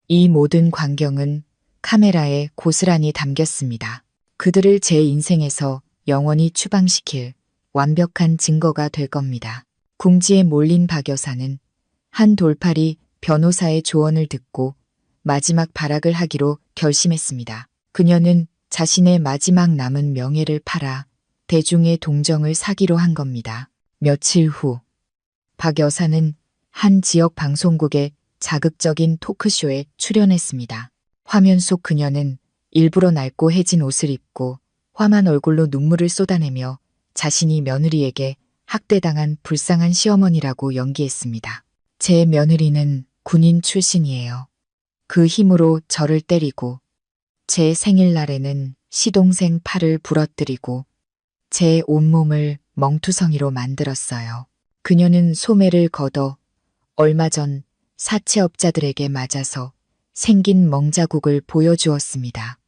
이 모든 광경은 카메라에 고스란히 담겼습니다. 그들을 제 인생에서 영원히 추방시킬 완벽한 증거가 될 겁니다. 궁지에 몰린 박 여사는 한 돌팔이 변호사의 조언을 듣고 마지막 발악을 하기로 결심했습니다. 그녀는 자신의 마지막 남은 명예를 팔아 대중의 동정을 사기로 한 겁니다. 며칠 후 박 여사는 한 지역 방송국의 자극적인 토크쇼에 출연했습니다. 화면 속 그녀는 일부러 낡고 해진 옷을 입고 화만 얼굴로 눈물을 쏟아내며 자신이 며느리에게 학대당한 불쌍한 시어머니라고 연기했습니다. 제 며느리는 군인 출신이에요. 그 힘으로 저를 때리고 제 생일날에는 시동생 팔을 부러뜨리고 제 온몸을 멍투성이로 만들었어요. 그녀는 소매를 걷어 얼마 전 사채업자들에게 맞아서 생긴 멍자국을 보여주었습니다.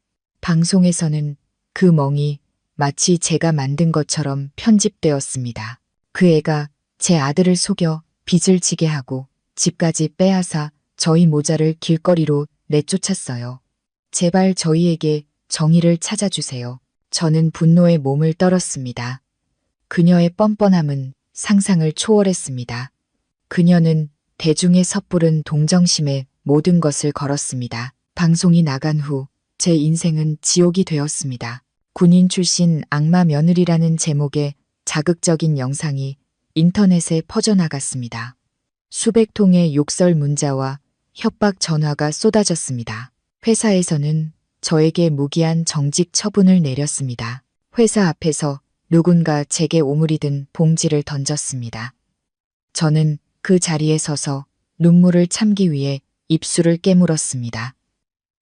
방송에서는 그 멍이 마치 제가 만든 것처럼 편집되었습니다. 그 애가 제 아들을 속여 빚을 지게 하고 집까지 빼앗아 저희 모자를 길거리로 내쫓았어요. 제발 저희에게 정의를 찾아주세요. 저는 분노에 몸을 떨었습니다. 그녀의 뻔뻔함은 상상을 초월했습니다. 그녀는 대중의 섣부른 동정심에 모든 것을 걸었습니다. 방송이 나간 후 제 인생은 지옥이 되었습니다. 군인 출신 악마 며느리라는 제목의 자극적인 영상이 인터넷에 퍼져나갔습니다. 수백 통의 욕설 문자와 협박 전화가 쏟아졌습니다. 회사에서는 저에게 무기한 정직 처분을 내렸습니다. 회사 앞에서 누군가 제게 오물이 든 봉지를 던졌습니다. 저는 그 자리에 서서 눈물을 참기 위해 입술을 깨물었습니다.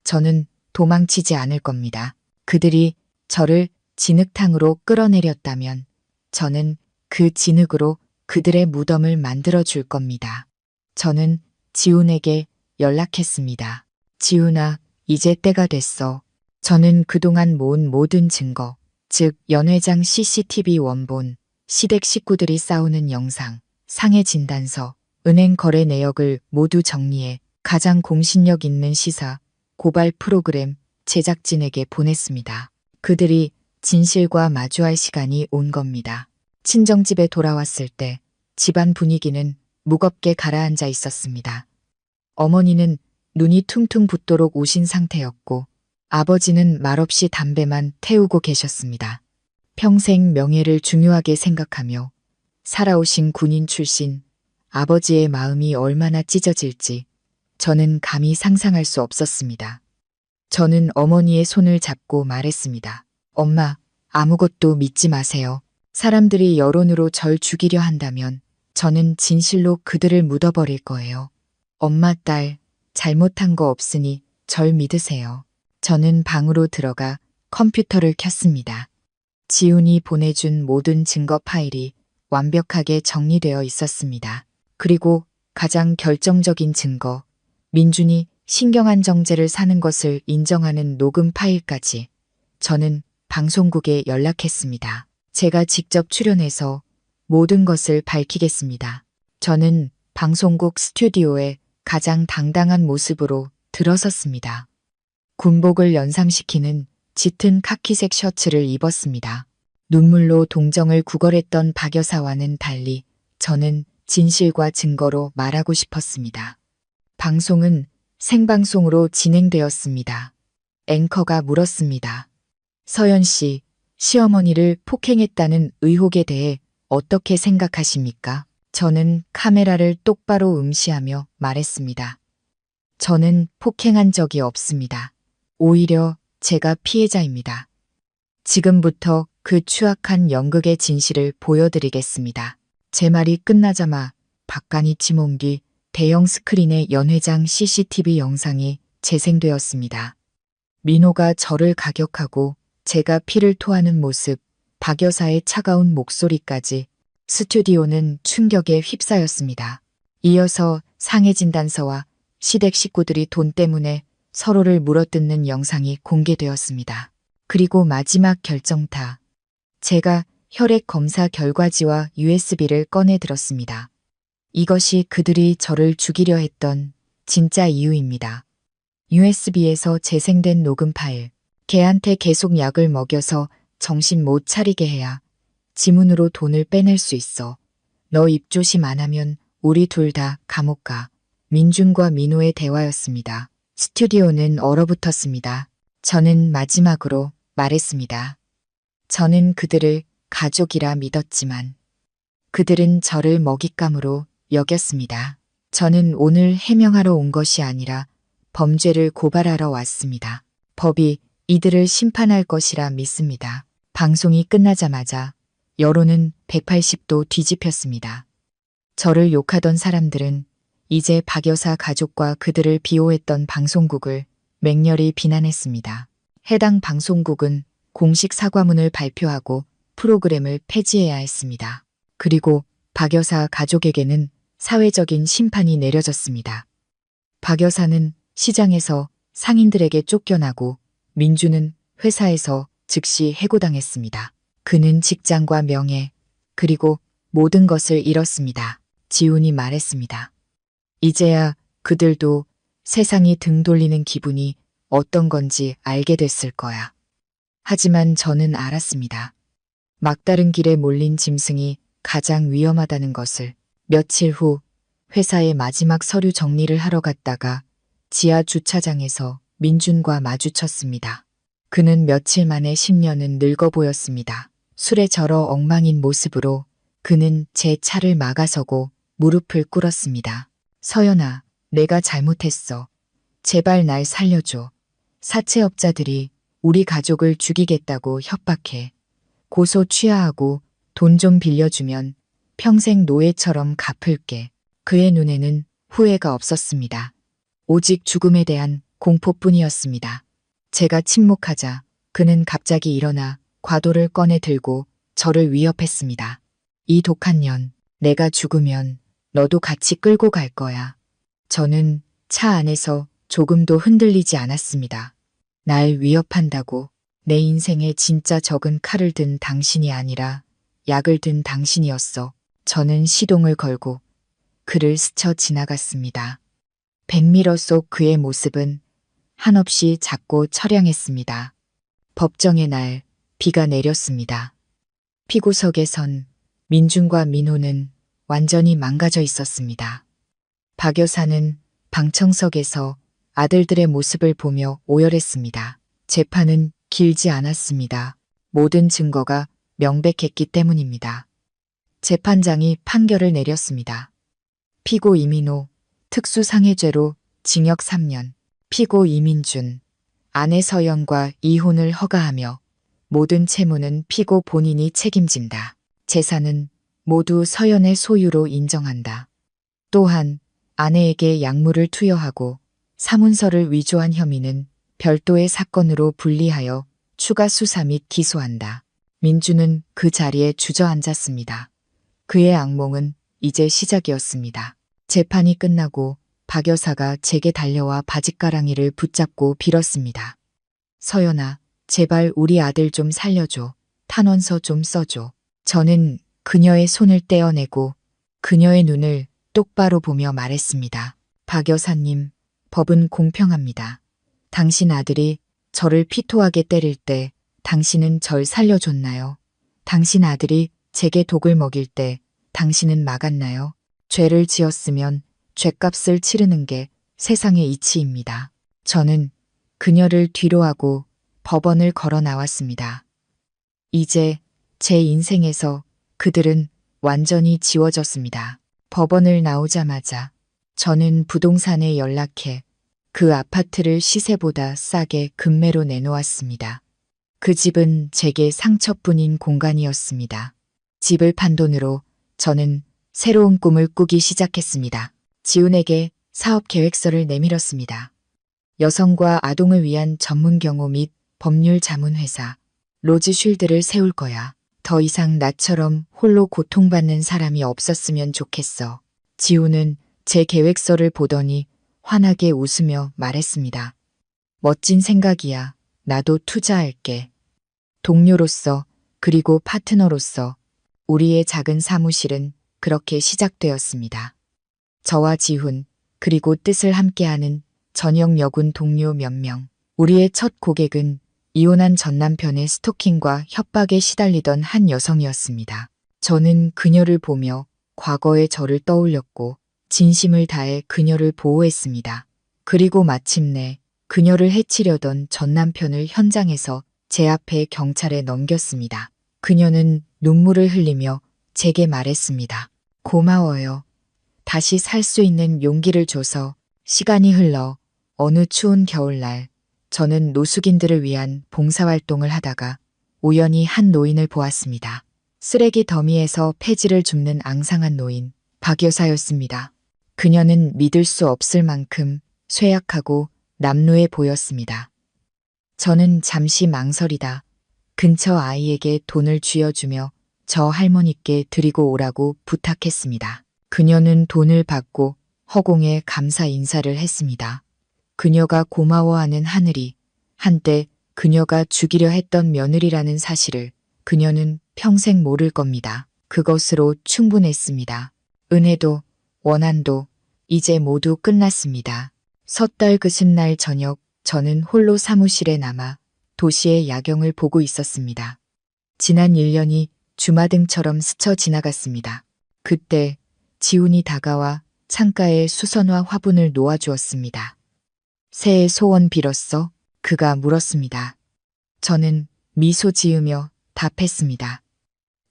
저는 도망치지 않을 겁니다. 그들이 저를 진흙탕으로 끌어내렸다면 저는 그 진흙으로 그들의 무덤을 만들어 줄 겁니다. 저는 지훈에게 연락했습니다. 지훈아, 이제 때가 됐어. 저는 그동안 모은 모든 증거, 즉 연회장 CCTV 원본, 시댁 식구들이 싸우는 영상, 상해 진단서, 은행 거래 내역을 모두 정리해 가장 공신력 있는 시사, 고발 프로그램 제작진에게 보냈습니다. 그들이 진실과 마주할 시간이 온 겁니다. 친정집에 돌아왔을 때 집안 분위기는 무겁게 가라앉아 있었습니다. 어머니는 눈이 퉁퉁 붓도록 우신 상태였고 아버지는 말없이 담배만 태우고 계셨습니다. 평생 명예를 중요하게 생각하며 살아오신 군인 출신 아버지의 마음이 얼마나 찢어질지 저는 감히 상상할 수 없었습니다. 저는 어머니의 손을 잡고 말했습니다. 엄마, 아무것도 믿지 마세요. 사람들이 여론으로 절 죽이려 한다면 저는 진실로 그들을 묻어버릴 거예요. 엄마, 딸, 잘못한 거 없으니 절 믿으세요. 저는 방으로 들어가 컴퓨터를 켰습니다. 지훈이 보내준 모든 증거 파일이 완벽하게 정리되어 있었습니다. 그리고 가장 결정적인 증거, 민준이 신경안정제를 사는 것을 인정하는 녹음 파일까지 저는 방송국에 연락했습니다. 제가 직접 출연해서 모든 것을 밝히겠습니다. 저는 방송국 스튜디오에 가장 당당한 모습으로 들어섰습니다. 군복을 연상시키는 짙은 카키색 셔츠를 입었습니다. 눈물로 동정을 구걸했던 박 여사와는 달리 저는 진실과 증거로 말하고 싶었습니다. 방송은 생방송으로 진행되었습니다. 앵커가 물었습니다. 서연 씨, 시어머니를 폭행했다는 의혹에 대해 어떻게 생각하십니까? 저는 카메라를 똑바로 응시하며 말했습니다. 저는 폭행한 적이 없습니다. 오히려 제가 피해자입니다. 지금부터 그 추악한 연극의 진실을 보여드리겠습니다. 제 말이 끝나자마 박간이 침 뒤 대형 스크린의 연회장 CCTV 영상이 재생되었습니다. 민호가 저를 가격하고 제가 피를 토하는 모습, 박 여사의 차가운 목소리까지 스튜디오는 충격에 휩싸였습니다. 이어서 상해 진단서와 시댁 식구들이 돈 때문에 서로를 물어뜯는 영상이 공개되었습니다. 그리고 마지막 결정타. 제가 혈액 검사 결과지와 USB를 꺼내 들었습니다. 이것이 그들이 저를 죽이려 했던 진짜 이유입니다. USB에서 재생된 녹음 파일. 걔한테 계속 약을 먹여서 정신 못 차리게 해야 지문으로 돈을 빼낼 수 있어. 너 입조심 안 하면 우리 둘 다 감옥 가. 민준과 민호의 대화였습니다. 스튜디오는 얼어붙었습니다. 저는 마지막으로 말했습니다. 저는 그들을 가족이라 믿었지만 그들은 저를 먹잇감으로 여겼습니다. 저는 오늘 해명하러 온 것이 아니라 범죄를 고발하러 왔습니다. 법이 이들을 심판할 것이라 믿습니다. 방송이 끝나자마자 여론은 180도 뒤집혔습니다. 저를 욕하던 사람들은 이제 박 여사 가족과 그들을 비호했던 방송국을 맹렬히 비난했습니다. 해당 방송국은 공식 사과문을 발표하고 프로그램을 폐지해야 했습니다. 그리고 박 여사 가족에게는 사회적인 심판이 내려졌습니다. 박 여사는 시장에서 상인들에게 쫓겨나고 민주는 회사에서 즉시 해고당했습니다. 그는 직장과 명예, 그리고 모든 것을 잃었습니다. 지훈이 말했습니다. 이제야 그들도 세상이 등 돌리는 기분이 어떤 건지 알게 됐을 거야. 하지만 저는 알았습니다. 막다른 길에 몰린 짐승이 가장 위험하다는 것을. 며칠 후 회사의 마지막 서류 정리를 하러 갔다가 지하 주차장에서 민준과 마주쳤습니다. 그는 며칠 만에 10년은 늙어 보였습니다. 술에 절어 엉망인 모습으로 그는 제 차를 막아서고 무릎을 꿇었습니다. 서연아, 내가 잘못했어. 제발 날 살려줘. 사채업자들이 우리 가족을 죽이겠다고 협박해. 고소 취하하고 돈 좀 빌려주면 평생 노예처럼 갚을게. 그의 눈에는 후회가 없었습니다. 오직 죽음에 대한 공포뿐이었습니다. 제가 침묵하자 그는 갑자기 일어나 과도를 꺼내 들고 저를 위협했습니다. 이 독한 년, 내가 죽으면 너도 같이 끌고 갈 거야. 저는 차 안에서 조금도 흔들리지 않았습니다. 날 위협한다고. 내 인생에 진짜 적은 칼을 든 당신이 아니라 약을 든 당신이었어. 저는 시동을 걸고 그를 스쳐 지나갔습니다. 백미러 속 그의 모습은 한없이 작고 처량했습니다. 법정의 날 비가 내렸습니다. 피고석에 선 민준과 민호는 완전히 망가져 있었습니다. 박 여사는 방청석에서 아들들의 모습을 보며 오열했습니다. 재판은 길지 않았습니다. 모든 증거가 명백했기 때문입니다. 재판장이 판결을 내렸습니다. 피고 이민호, 특수상해죄로 징역 3년, 피고 이민준, 아내 서연과 이혼을 허가하며 모든 채무는 피고 본인이 책임진다. 재산은 모두 서연의 소유로 인정한다. 또한 아내에게 약물을 투여하고 사문서를 위조한 혐의는 별도의 사건으로 분리하여 추가 수사 및 기소한다. 민주는 그 자리에 주저앉았습니다. 그의 악몽은 이제 시작이었습니다. 재판이 끝나고 박 여사가 제게 달려와 바짓가랑이를 붙잡고 빌었습니다. 서연아, 제발 우리 아들 좀 살려줘. 탄원서 좀 써줘. 저는 그녀의 손을 떼어내고 그녀의 눈을 똑바로 보며 말했습니다. 박 여사님, 법은 공평합니다. 당신 아들이 저를 피토하게 때릴 때 당신은 절 살려줬나요? 당신 아들이 제게 독을 먹일 때 당신은 막았나요? 죄를 지었으면 죗값을 치르는 게 세상의 이치입니다. 저는 그녀를 뒤로하고 법원을 걸어 나왔습니다. 이제 제 인생에서 그들은 완전히 지워졌습니다. 법원을 나오자마자 저는 부동산에 연락해 그 아파트를 시세보다 싸게 금매로 내놓았습니다. 그 집은 제게 상처뿐인 공간이었습니다. 집을 판 돈으로 저는 새로운 꿈을 꾸기 시작했습니다. 지훈에게 사업 계획서를 내밀었습니다. 여성과 아동을 위한 전문 경호 및 법률 자문 회사, 로즈쉴드를 세울 거야. 더 이상 나처럼 홀로 고통받는 사람이 없었으면 좋겠어. 지훈은 제 계획서를 보더니 환하게 웃으며 말했습니다. 멋진 생각이야. 나도 투자할게. 동료로서 그리고 파트너로서 우리의 작은 사무실은 그렇게 시작되었습니다. 저와 지훈 그리고 뜻을 함께하는 저녁 여군 동료 몇 명. 우리의 첫 고객은 이혼한 전남편의 스토킹과 협박에 시달리던 한 여성이었습니다. 저는 그녀를 보며 과거의 저를 떠올렸고 진심을 다해 그녀를 보호했습니다. 그리고 마침내 그녀를 해치려던 전남편을 현장에서 제 앞에 경찰에 넘겼습니다. 그녀는 눈물을 흘리며 제게 말했습니다. 고마워요. 다시 살 수 있는 용기를 줘서. 시간이 흘러 어느 추운 겨울날 저는 노숙인들을 위한 봉사활동을 하다가 우연히 한 노인을 보았습니다. 쓰레기 더미에서 폐지를 줍는 앙상한 노인, 박 여사였습니다. 그녀는 믿을 수 없을 만큼 쇠약하고 남루해 보였습니다. 저는 잠시 망설이다 근처 아이에게 돈을 쥐어주며 저 할머니께 드리고 오라고 부탁했습니다. 그녀는 돈을 받고 허공에 감사 인사를 했습니다. 그녀가 고마워하는 하늘이 한때 그녀가 죽이려 했던 며느리라는 사실을 그녀는 평생 모를 겁니다. 그것으로 충분했습니다. 은혜도 원한도 이제 모두 끝났습니다. 섣달 그슨 날 저녁 저는 홀로 사무실에 남아 도시의 야경을 보고 있었습니다. 지난 1년이 주마등처럼 스쳐 지나갔습니다. 그때 지훈이 다가와 창가에 수선화 화분을 놓아주었습니다. 새해 소원 빌었어? 그가 물었습니다. 저는 미소 지으며 답했습니다.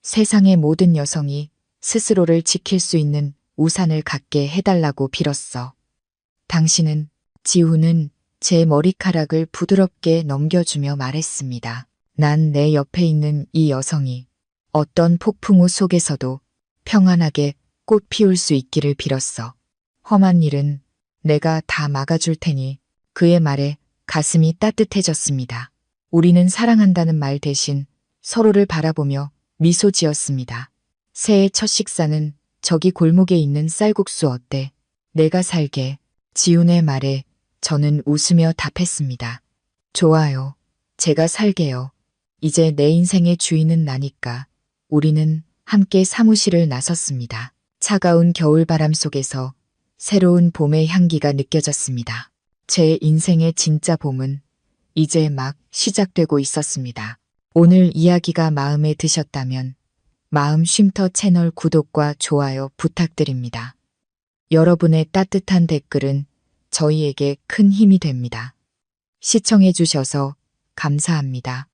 세상의 모든 여성이 스스로를 지킬 수 있는 우산을 갖게 해달라고 빌었어. 당신은, 지훈은 제 머리카락을 부드럽게 넘겨주며 말했습니다. 난 내 옆에 있는 이 여성이 어떤 폭풍우 속에서도 평안하게 꽃 피울 수 있기를 빌었어. 험한 일은 내가 다 막아줄 테니. 그의 말에 가슴이 따뜻해졌습니다. 우리는 사랑한다는 말 대신 서로를 바라보며 미소 지었습니다. 새해 첫 식사는 저기 골목에 있는 쌀국수 어때? 내가 살게. 지훈의 말에 저는 웃으며 답했습니다. 좋아요. 제가 살게요. 이제 내 인생의 주인은 나니까. 우리는 함께 사무실을 나섰습니다. 차가운 겨울바람 속에서 새로운 봄의 향기가 느껴졌습니다. 제 인생의 진짜 봄은 이제 막 시작되고 있었습니다. 오늘 이야기가 마음에 드셨다면 마음 쉼터 채널 구독과 좋아요 부탁드립니다. 여러분의 따뜻한 댓글은 저희에게 큰 힘이 됩니다. 시청해 주셔서 감사합니다.